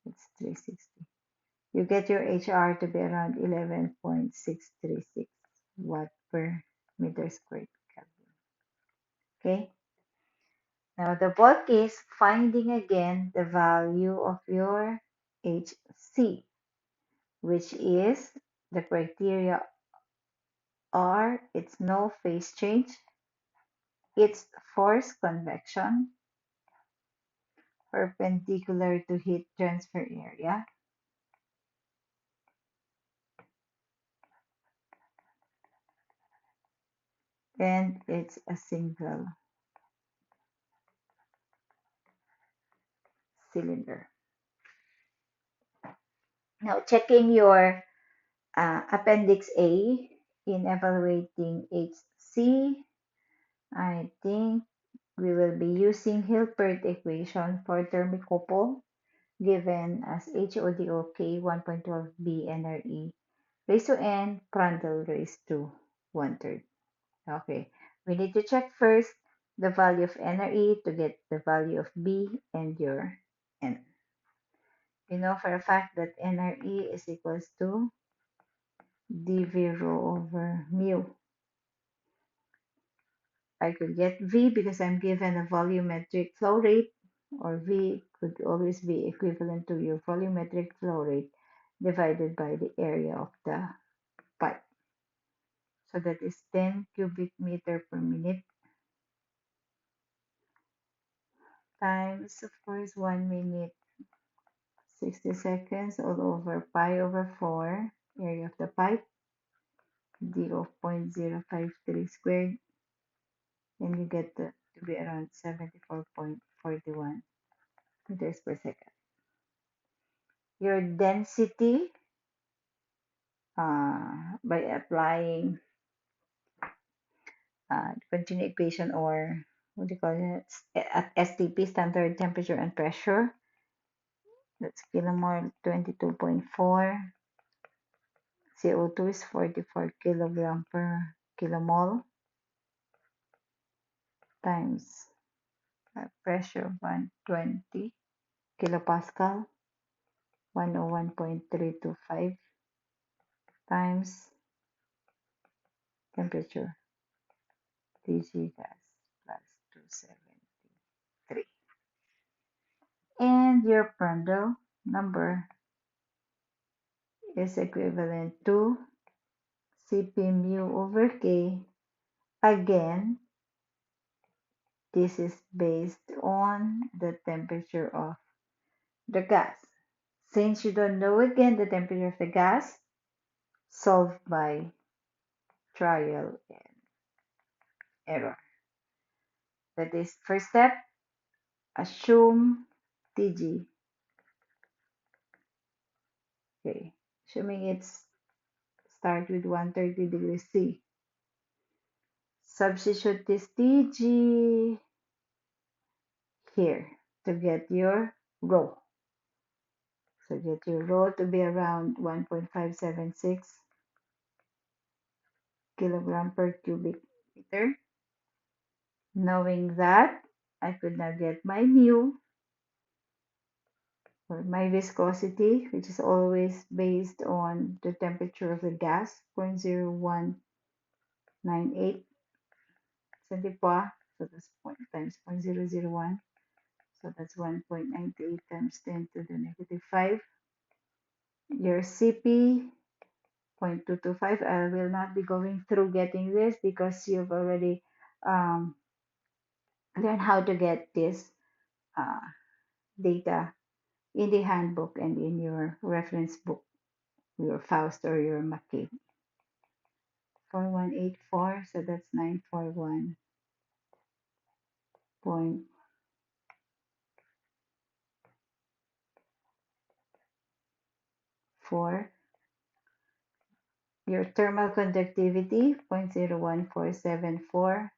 it's 360. You get your HR to be around 11.636 watt per meter squared Kelvin. Okay, now the bulk is finding again the value of your HC, which is the criteria are its no phase change, its forced convection, perpendicular to heat transfer area, and it's a single cylinder. Now, checking your Appendix A in evaluating HC, I think we will be using Hilbert equation for thermocouple given as HODOK 1.12B NRE raised to n Prandtl raised to 1/3. Okay, we need to check first the value of NRE to get the value of B and your N. We know for a fact that NRE is equals to dV rho over mu. I could get V because I'm given a volumetric flow rate, or V could always be equivalent to your volumetric flow rate divided by the area of the pipe. So that is 10 cubic meter per minute times, of course, 1 minute, 60 seconds all over pi over 4, area of the pipe, d of 0.053 squared, and you get to be around 74.41 meters per second. Your density, by applying continuous equation, or what do you call it, at STP, standard temperature and pressure, that's kilomole 22.4, CO2 is 44 kilogram per kilomole, times pressure 120 kilopascal, 101.325, times temperature, Tg gas plus 273. And your Prandtl number is equivalent to Cp mu over K. Again, this is based on the temperature of the gas. Since you don't know again the temperature of the gas, solve by trial and error. That is, first step, assume Tg. Okay, assuming it's start with 130 degrees C. Substitute this Tg here to get your rho. So get your rho to be around 1.576 kilogram per cubic meter. Knowing that, I could now get my mu, or my viscosity, which is always based on the temperature of the gas, 0.0198 centipoise. So that's point times 0.001. So that's 1.98 times 10 to the negative 5. Your Cp, 0.225. I will not be going through getting this because you've already um, learned how to get this uh, data in the handbook and in your reference book, your Faust or your McCabe. 4184, so that's 941.4. Your thermal conductivity, 0.01474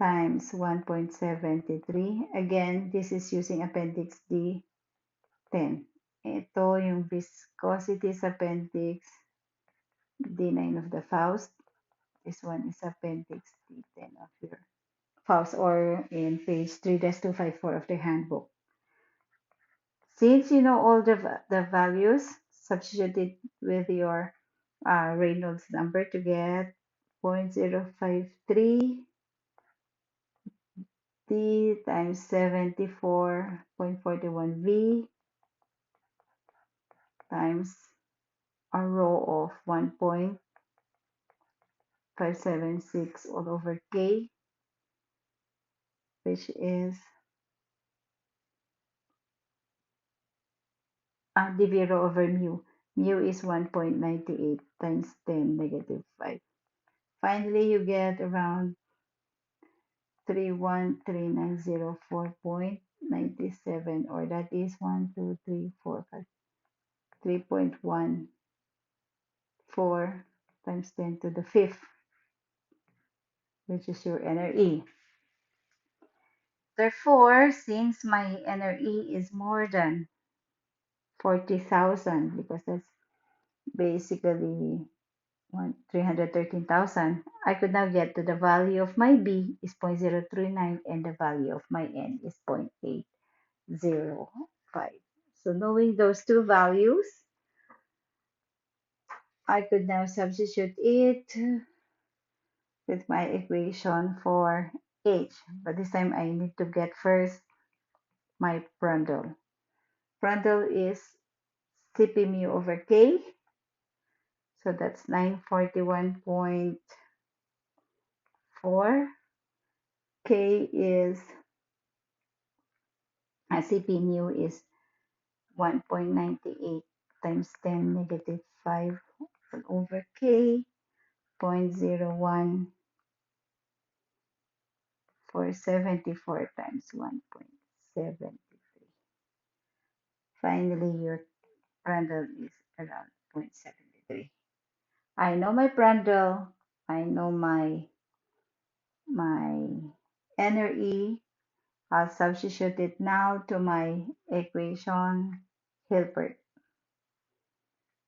times 1.73. Again, this is using Appendix D10. Ito yung viscosity sa Appendix D9 of the Faust. This one is Appendix D10 of your Faust, or in page 3-254 of the handbook. Since you know all the values, substitute it with your Reynolds number to get 0.053 T times 74.41 V times a rho of 1.576 all over K, which is dV rho over mu. Mu is 1.98 times 10 negative 5. Finally, you get around 313,904.97, or that is 1, 2, 3, 4, 5, 3.14 times 10 to the fifth, which is your NRE. Therefore, since my NRE is more than 40,000, because that's basically 313,000, I could now get to the value of my B is 0.039 and the value of my N is 0.805. So knowing those two values, I could now substitute it with my equation for H. But this time I need to get first my Prandtl. Prandtl is Cp mu over K. So that's 941.4. K is, Cp mu is 1.98 times 10 negative 5 over K, 0.01474 times 1.73. Finally, your Prandtl is around 0.73. I know my Prandtl, I know my NRE. I'll substitute it now to my equation Hilbert,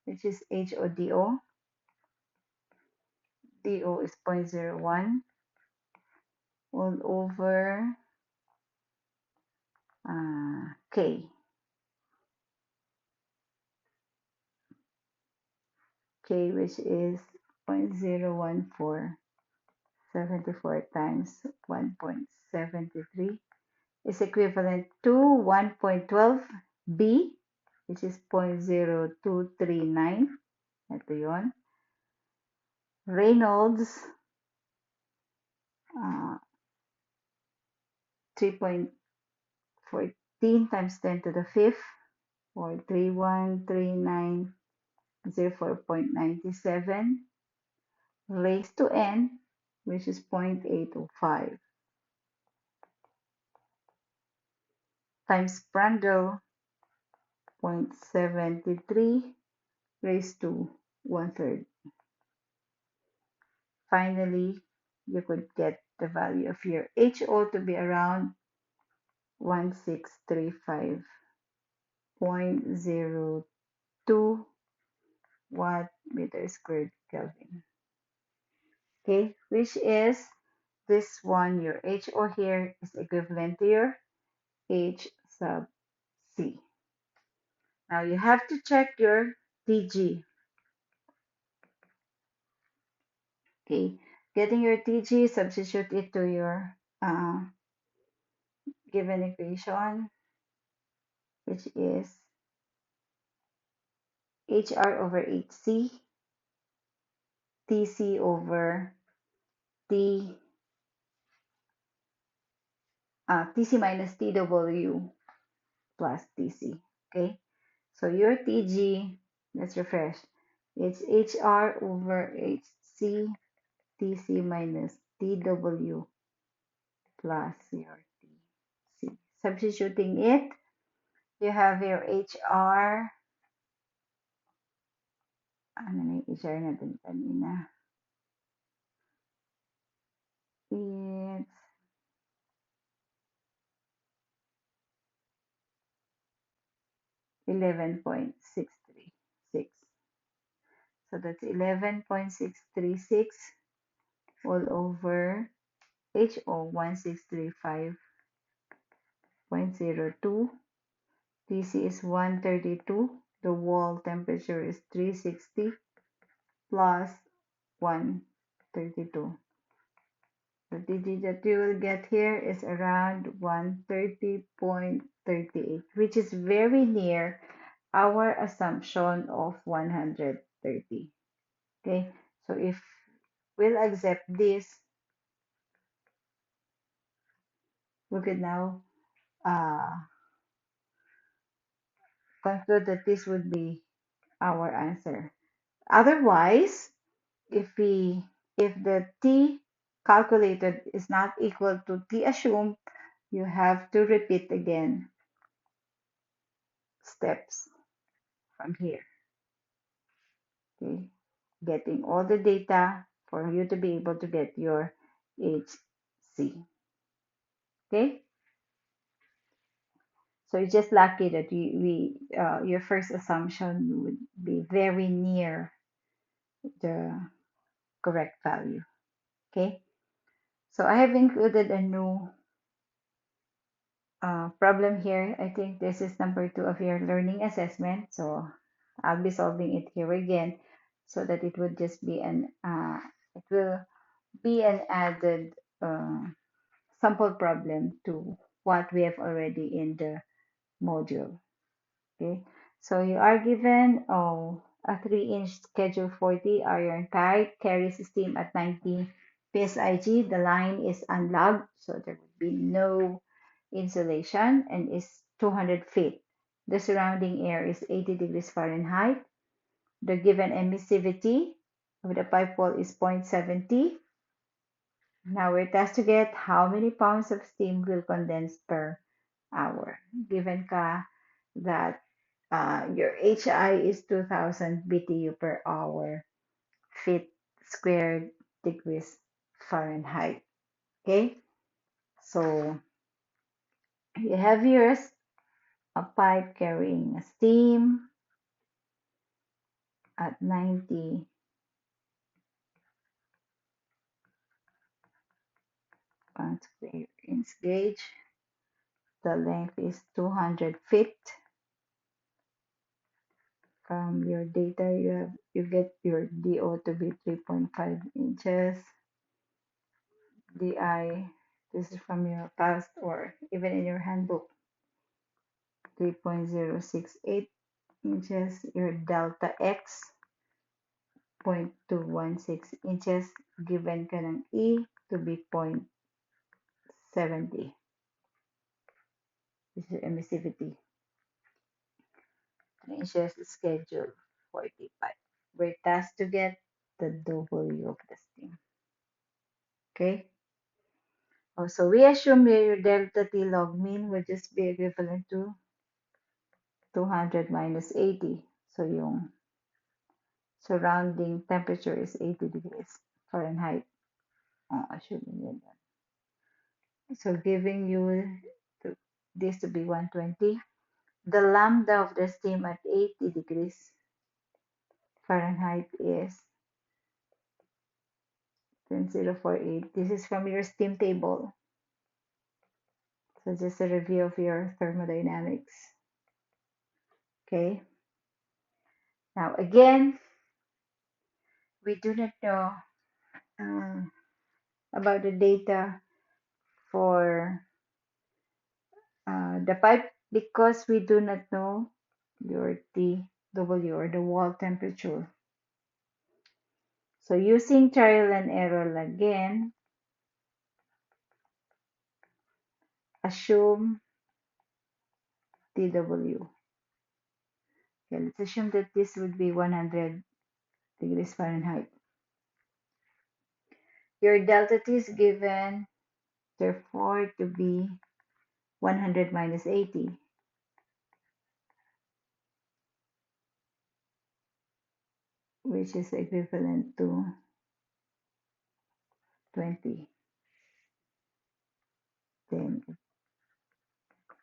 which is HODO. DO is 0.01 all over K. K, which is 0.01474 times 1.73 is equivalent to 1.12 B, which is 0.0239. Ito yun. Reynolds, 3.14 times 10 to the fifth, or 313904.97 raised to n, which is 0.805, times Prandtl, 0.73 raised to one-third. Finally, you could get the value of your HO to be around 1635.02 watt meter squared Kelvin. Okay, which is this one, your HO here is equivalent to your H sub C. Now you have to check your TG. Okay, getting your TG, substitute it to your given equation, which is HR over HC, TC over T, TC minus TW plus TC. Okay, so your TG, let's refresh. It's HR over HC, TC minus TW plus your TC. Substituting it, you have your HR. Ano na yung HR natin kanina? It's 11.636. So that's 11.636 all over HO 1635.02. TC is 132. The wall temperature is 360 plus 132. The digit that you will get here is around 130.38, which is very near our assumption of 130. Okay, so if we'll accept this, we could now conclude that this would be our answer. Otherwise, if the t calculated is not equal to t assumed, you have to repeat again steps from here. Okay, getting all the data for you to be able to get your HC. Okay, so you're just lucky that your first assumption would be very near the correct value. Okay, so I have included a new problem here. I think this is number two of your learning assessment. So I'll be solving it here again so that it would just be it will be an added uh, sample problem to what we have already in the module. Okay. So you are given a 3-inch Schedule 40 iron pipe carries steam at 90 psig. The line is unlocked, so there would be no insulation and is 200 feet. The surrounding air is 80 degrees Fahrenheit. The given emissivity of the pipe wall is 0.70. Now we're tasked to get how many pounds of steam will condense per hour. Given ka that your HI is 2000 BTU per hour, feet squared degrees Fahrenheit. Okay, so you have yours a pipe carrying a steam at 90 pounds per inch gauge. The length is 200 feet. From your data, you get your DO to be 3.5 inches. DI, this is from your past or even in your handbook, 3.068 inches. Your delta X, 0.216 inches. Given ka ng E to be 0.70. This is emissivity. 3 inches schedule 45. We're tasked to get the W of the steam. Okay? Oh, so we assume your delta T log mean would just be equivalent to 200 minus 80. So yung surrounding temperature is 80 degrees Fahrenheit. Oh, assuming yun. So giving you this to be 120. The lambda of the steam at 80 degrees Fahrenheit is 10,048. This is from your steam table. So just a review of your thermodynamics. Okay. Now again, we do not know uh, about the data for the pipe because we do not know your TW or the wall temperature. So using trial and error again, assume TW. Okay, let's assume that this would be 100 degrees Fahrenheit. Your delta T is given, therefore, to be 100 minus 80, which is equivalent to 20. Then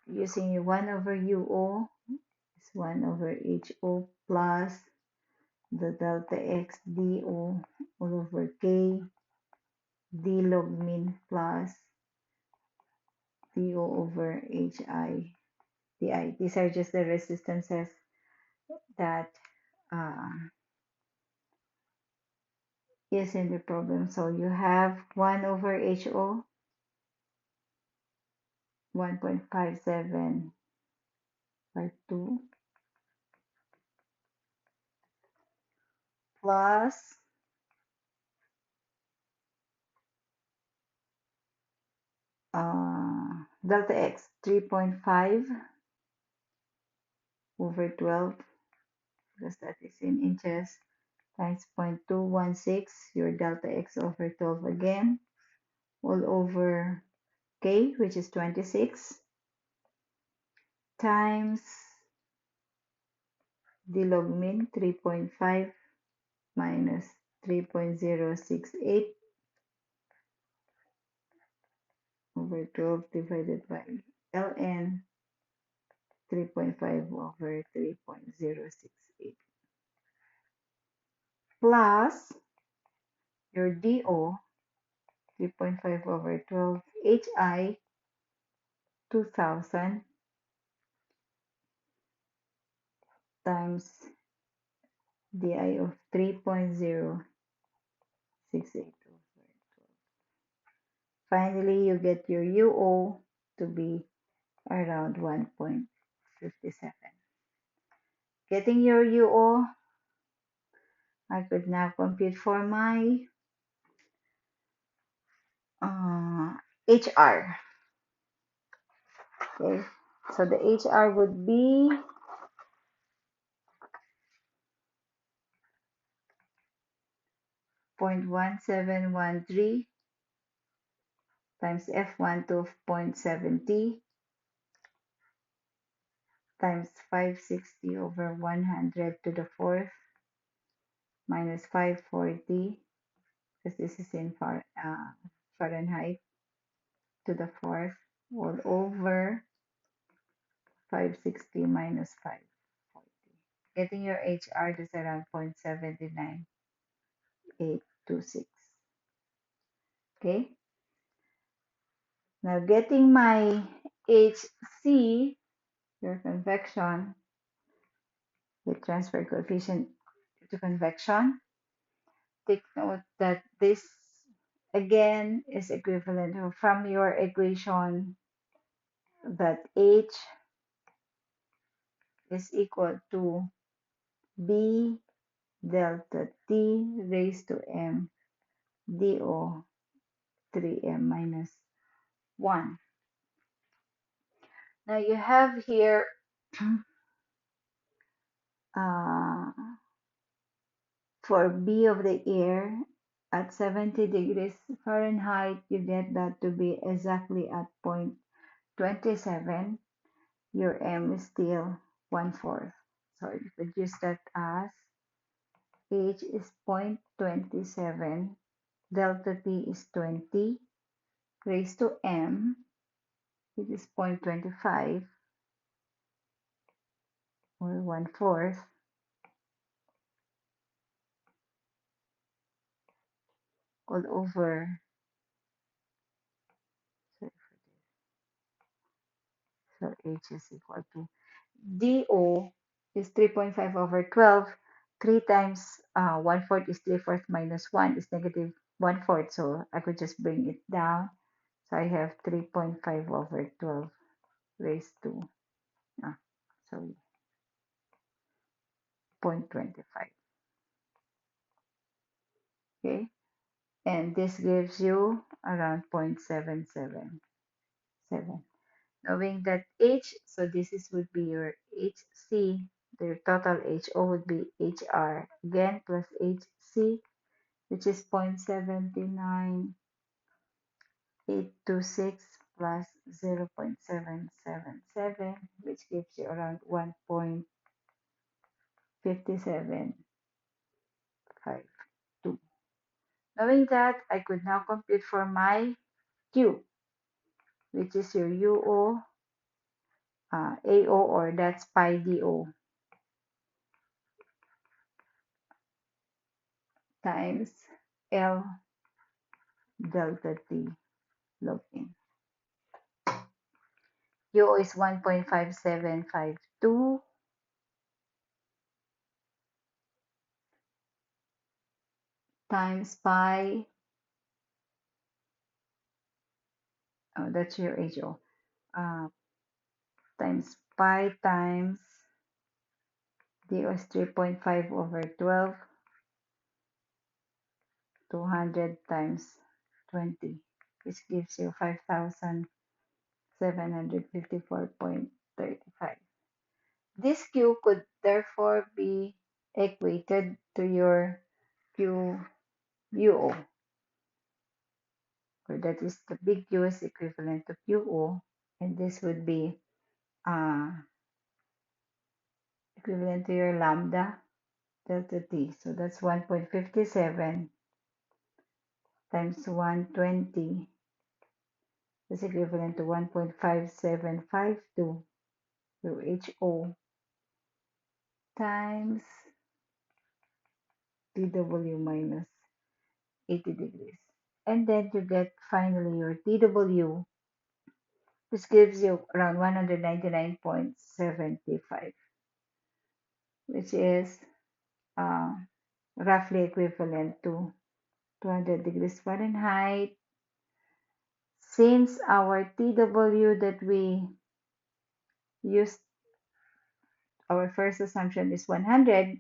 using 1 over UO is 1 over HO plus the delta X DO all over K D log mean plus DO over HI DI. These are just the resistances that uh, is in the problem. So you have 1 over HO 1.5752 plus delta X 3.5 over 12 because that is in inches times 0.216 your delta X over 12 again all over K, which is 26, times the log mean 3.5 minus 3.068 over 12 divided by ln 3.5 over 3.068 plus your DO 3.5 over 12 HI 2000 times di of 3.068. Finally, you get your UO to be around 1.57. Getting your UO, I could now compute for my HR. Okay, so the HR would be 0.1713 times F1 to 0.70 times 560 over 100 to the fourth minus 540, because this is in Fahrenheit, to the fourth, all over 560 minus 540. Getting your HR is around 0.79826. Okay, now getting my HC, your convection, with transfer coefficient to convection. Take note that this again is equivalent from your equation that H is equal to B delta T raised to M DO 3M minus 1. Now you have here uh, for B of the air at 70 degrees Fahrenheit, you get that to be exactly at 0.27. Your M is still 1/4. So you could use that as H is 0.27, delta T is 20, raised to M, which is 0.25 or 1/4, all over. So H is equal to DO is 3.5 over 12. 3 times 1/4 is 3/4 minus 1 is negative 1/4. So I could just bring it down. So I have 3.5 over 12 raised to, ah, sorry, 0.25. Okay. And this gives you around 0.777. Knowing that H, so this is would be your HC, the total HO would be HR again plus HC, which is 0.79826 plus 0.777, which gives you around 1.5752. Knowing that, I could now compute for my Q, which is your UO, AO, or that's pi DO times L delta T log in. UO is 1.5752 times pi, oh, that's your HO, times pi times DO is 3.5 over 12, 200 times 20, which gives you 5,754.35. This Q could therefore be equated to your QUO, or that is the big Q is equivalent to QO, and this would be uh, equivalent to your lambda delta T. So that's 1.57 times 120 is equivalent to 1.5752 your HO times TW minus 80 degrees. And then you get finally your TW This gives you around 199.75, which is uh, roughly equivalent to 200 degrees Fahrenheit. Since our TW that we used, our first assumption is 100, of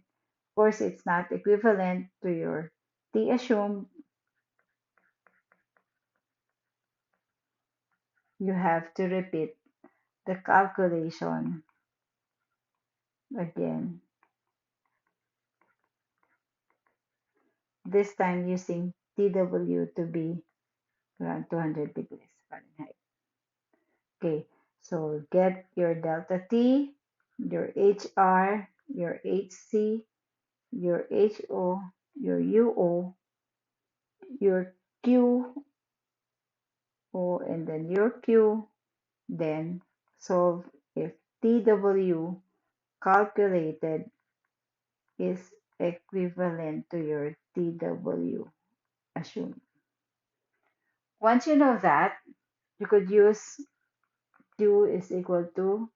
course, it's not equivalent to your T assumed. You have to repeat the calculation again, this time using TW to be around 200 degrees Fahrenheit. Okay, so get your delta T, your HR, your HC, your HO, your UO, your QO, and then your Q, then solve if TW calculated is equivalent to your TW assumed. Once you know that, you could use Q is equal to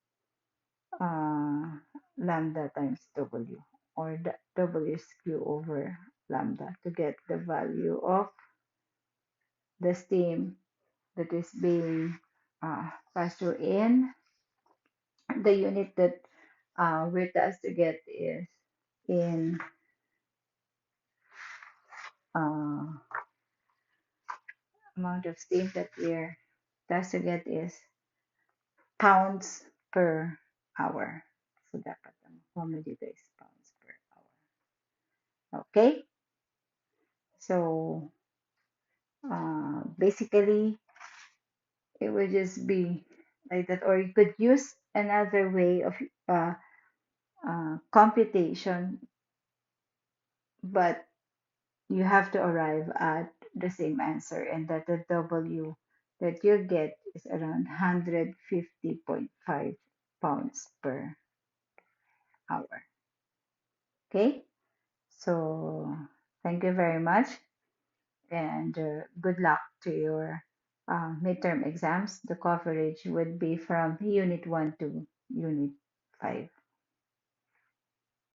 uh, lambda times W, or W is Q over lambda, to get the value of the steam that is being passed through in. The unit that we're tasked to get is in uh, amount of steam that we're tasked to get is pounds per hour. So dapat ang formula dito is pounds per hour. Okay? So basically, it would just be like that, or you could use another way of uh, computation, but you have to arrive at the same answer, and that the W that you get is around 150.5 pounds per hour. Okay, so thank you very much, and good luck to your midterm exams. The coverage would be from Unit 1 to Unit 5.